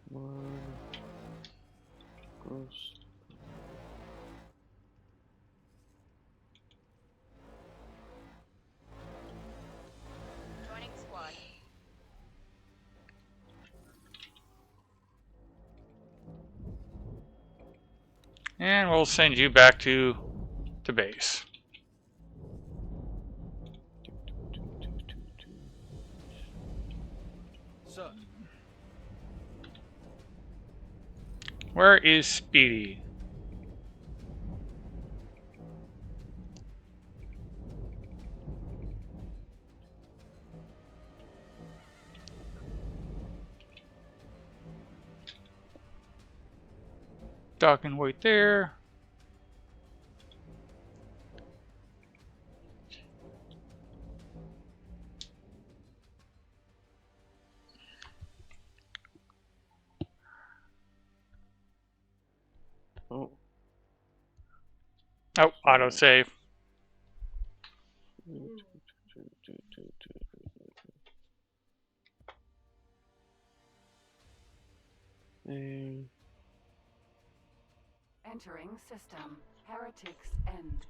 One. Gross. Joining squad. And we'll send you back to the base. So. Where is Speedy? Dock and wait there. Oh, autosave. Entering system. Heretics end.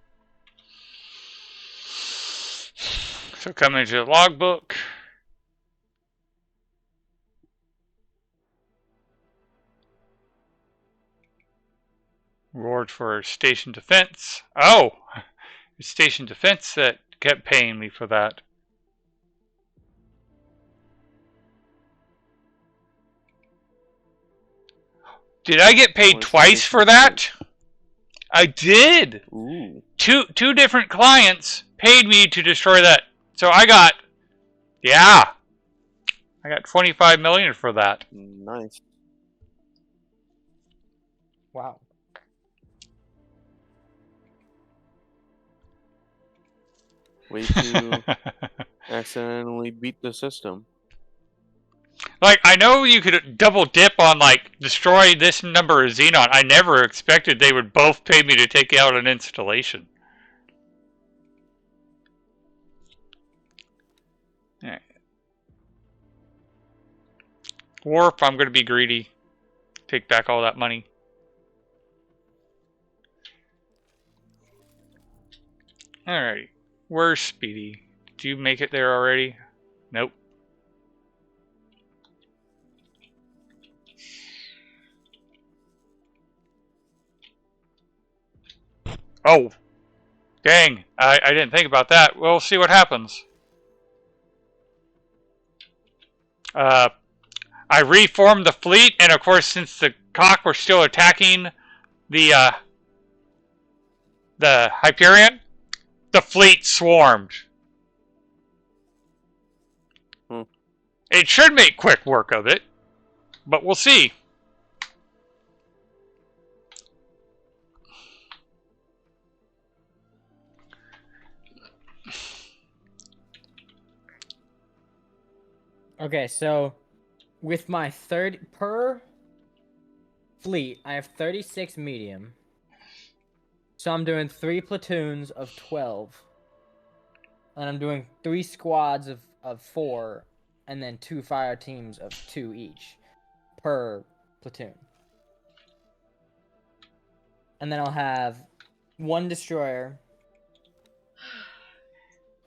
So coming to the logbook. Reward for station defense. Oh! It's station defense that kept paying me for that. Did I get paid twice for that? I did! Ooh. Two different clients paid me to destroy that. So I got, yeah, I got 25 million for that. Nice. Wow. Way to accidentally beat the system. Like, I know you could double dip on, like, destroy this number of Xenon. I never expected they would both pay me to take out an installation. Alright. Warp, I'm going to be greedy. Take back all that money. Alrighty. Where's Speedy? Did you make it there already? Nope. Oh! Dang, I didn't think about that. We'll see what happens. I reformed the fleet, and of course, since the Cock were still attacking the Hyperion, the fleet swarmed. It should make quick work of it, but we'll see. Okay, so with my per fleet, I have 36 medium. So I'm doing 3 platoons of 12. And I'm doing 3 squads of 4, and then 2 fire teams of 2 each per platoon. And then I'll have 1 destroyer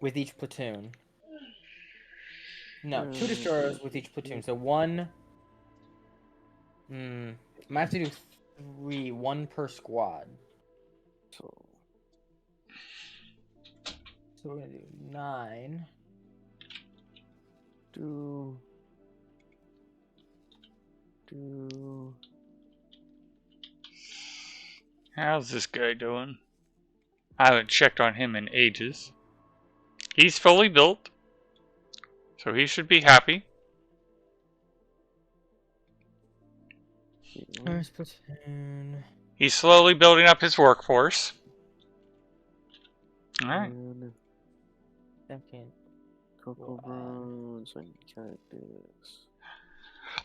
with each platoon. No, 2 destroyers with each platoon. So 1. I might have to do 3, 1 per squad. So we're gonna do 9. do. How's this guy doing? I haven't checked on him in ages. He's fully built, so he should be happy. First platoon. He's slowly building up his workforce. Alright. Second. Cocoa Bronze and Cactus.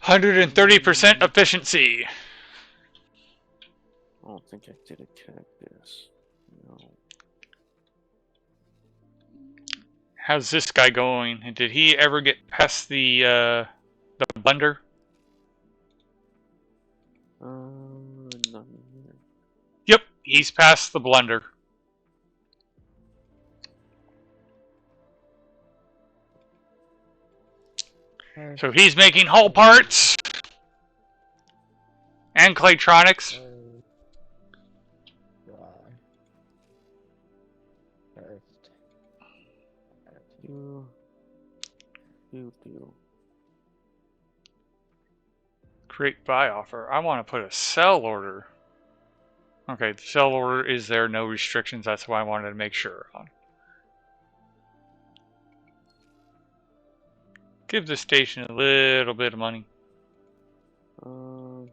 130% efficiency. I don't think I did a cactus. No. How's this guy going? Did he ever get past the blunder? None here. Yep, he's past the blunder. So he's making hull parts and Claytronics. First. Create buy offer. I want to put a sell order. Okay, the sell order is there, no restrictions. That's why I wanted to make sure on. Give the station a little bit of money. Alright.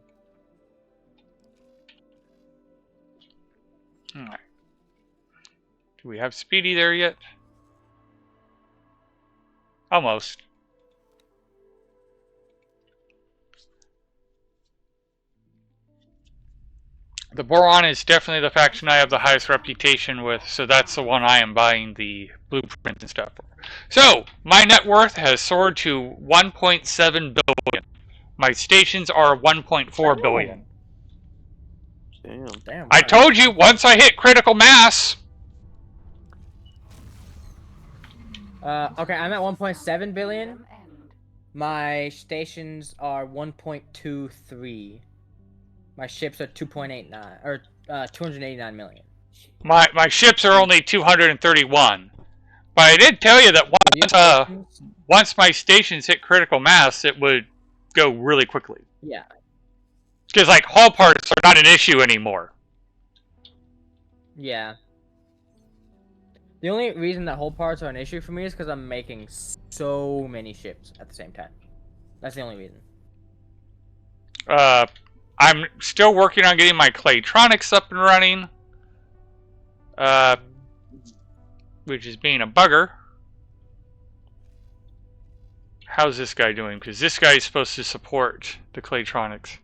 Do we have Speedy there yet? Almost. The Boron is definitely the faction I have the highest reputation with, so that's the one I am buying the blueprints and stuff for. So, my net worth has soared to 1.7 billion. My stations are 1.4 billion. Damn. Damn. I alright. told you, once I hit critical mass, Okay, I'm at 1.7 billion. System end. My stations are 1.23. My ships are 2.89 or 289 million. my ships are only 231. But I did tell you that Your stations? once my stations hit critical mass, it would go really quickly. Yeah. Because, like, hull parts are not an issue anymore. Yeah. The only reason that whole parts are an issue for me is because I'm making so many ships at the same time. That's the only reason. I'm still working on getting my Claytronics up and running. Which is being a bugger. How's this guy doing? Because this guy is supposed to support the Claytronics.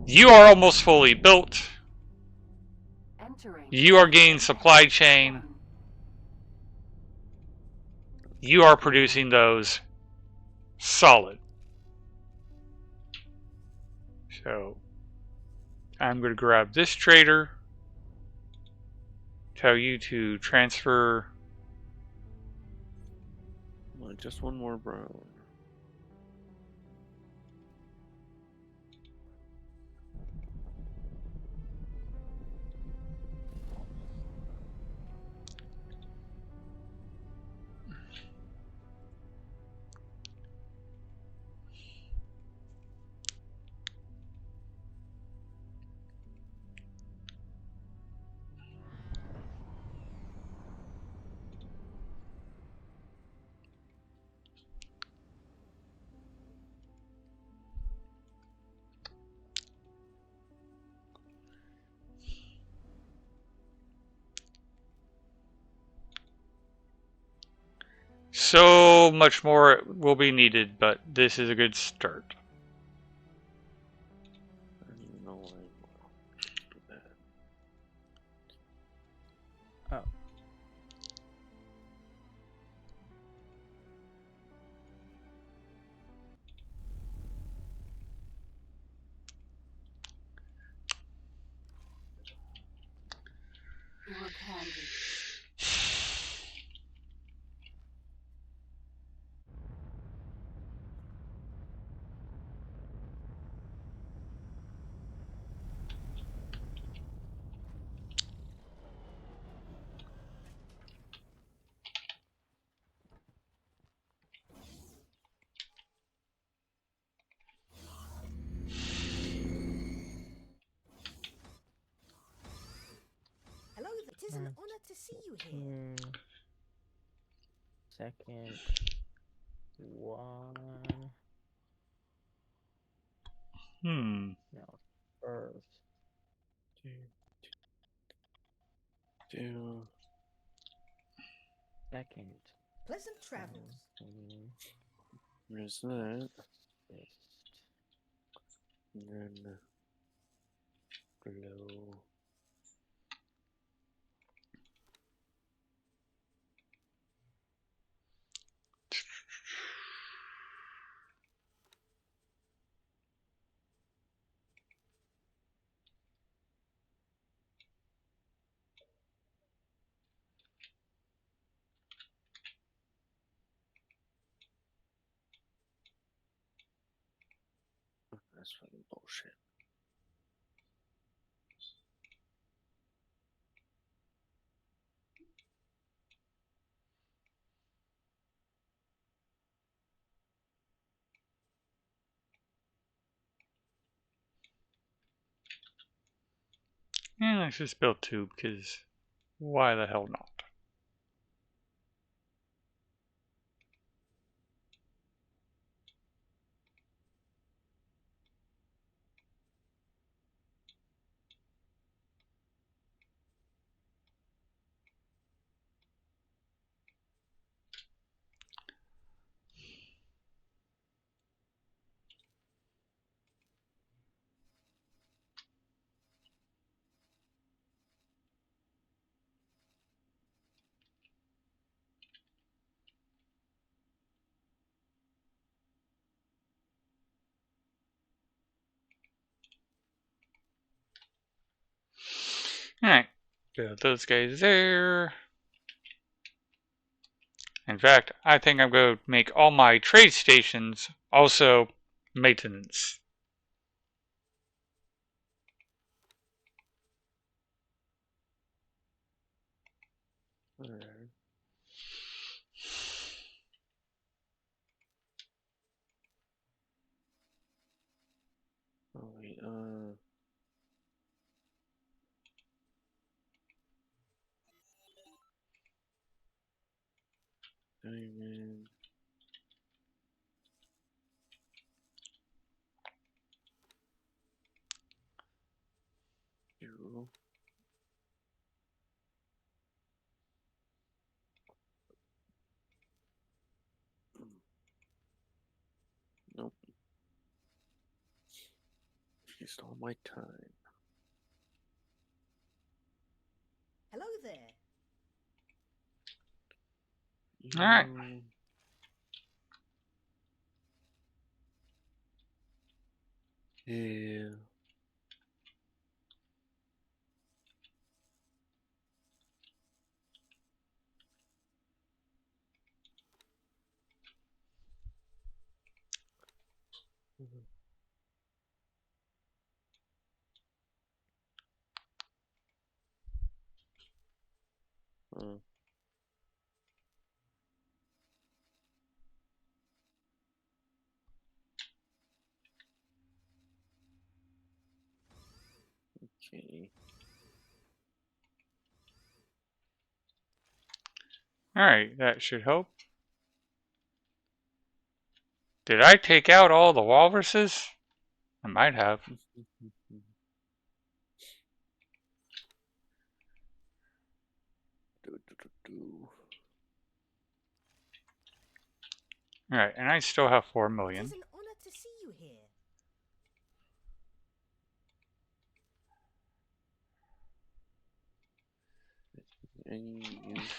You are almost fully built. Entering. You are getting supply chain. You are producing those solid. So, I'm going to grab this trader. Tell you to transfer. Just one more brown. So much more will be needed, but this is a good start. I don't even know why I do that. Oh. You look handy. Hello, it is an honor to see you here. Second one. No, first. Do Second. Pleasant travels. there's that. Fifth. And then glow. That's fucking bullshit. And let's just build two, because why the hell not? Build those guys there. In fact, I think I'm going to make all my trade stations also maintenance. Alright. Oh wait, diamond. Zero. Nope. Used all my time. Hello there. Alright. Yeah. Uh, okay. Alright, that should help. Did I take out all the walruses? I might have. Do. Alright, and I still have 4 It million. is an honor to see you here. Any use?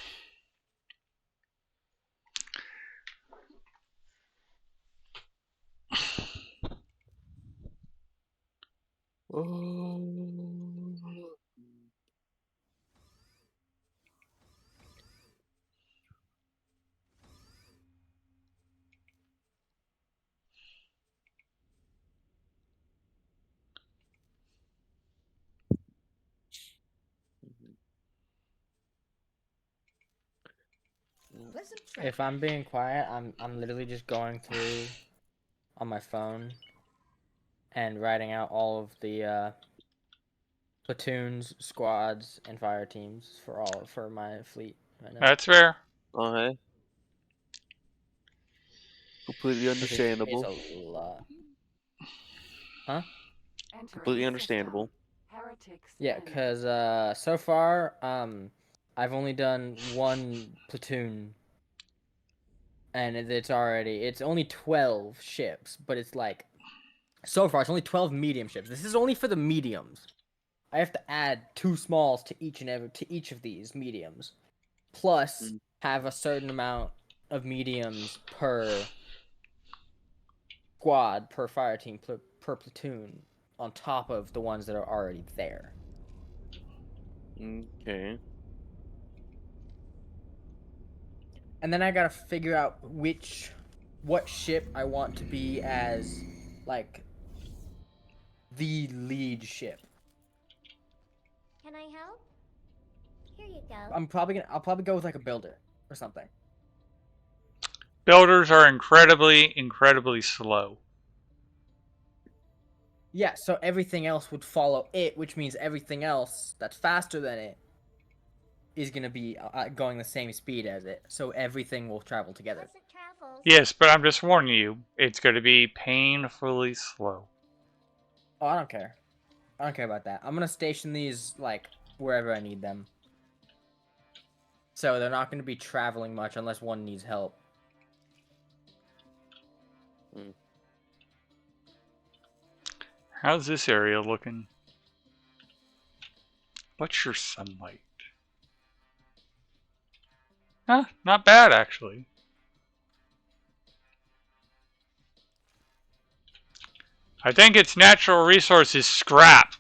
Oh. Pleasant If I'm being quiet, I'm literally just going through on my phone and writing out all of the platoons, squads, and fire teams for my fleet right now. That's fair. Okay. Completely 'Cause it's understandable. a lot. Huh? Entering Completely system. understandable. Heretics Yeah, end. cause so far I've only done one platoon, and it's only 12 ships, but it's like so far it's only 12 medium ships. This is only for the mediums. I have to add 2 smalls to each of these mediums, plus have a certain amount of mediums per squad, per fire team, per platoon, on top of the ones that are already there. Okay. And then I gotta figure out what ship I want to be as, like, the lead ship. Can I help? Here you go. I'll probably go with like a builder or something. Builders are incredibly slow. Yeah, so everything else would follow it, which means everything else that's faster than it is gonna be going the same speed as it. So everything will travel together. Pleasant travels. Yes, but I'm just warning you, it's going to be painfully slow. Oh, I don't care. I don't care about that. I'm gonna station these like wherever I need them. So they're not gonna be traveling much unless one needs help. How's this area looking? What's your sunlight? Huh, not bad actually. I think its natural resource is scrap.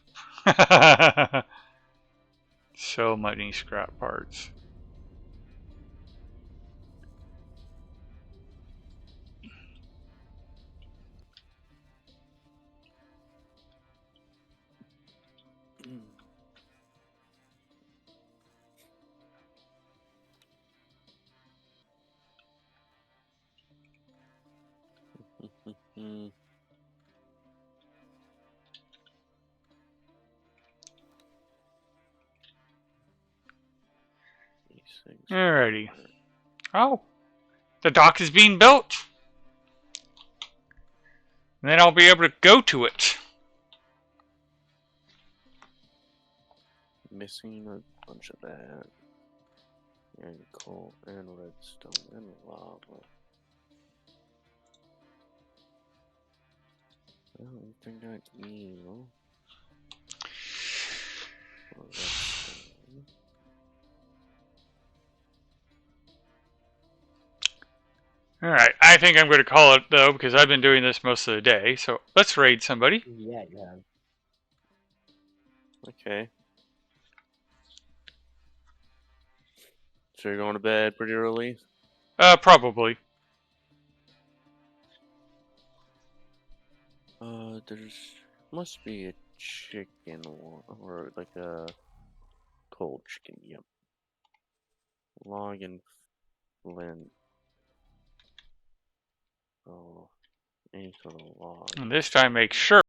So many scrap parts. Mm. These things. Alrighty. Oh, the dock is being built. And then I'll be able to go to it. Missing a bunch of that. And coal and redstone and lava. I don't think that's evil. Well, redstone. Alright, I think I'm going to call it, though, because I've been doing this most of the day. So let's raid somebody. Yeah, yeah. Okay. So you're going to bed pretty early? Probably. There's must be a chicken one, or like a cold chicken. Yep. Log and flint. Oh, any sort of log. And this time make sure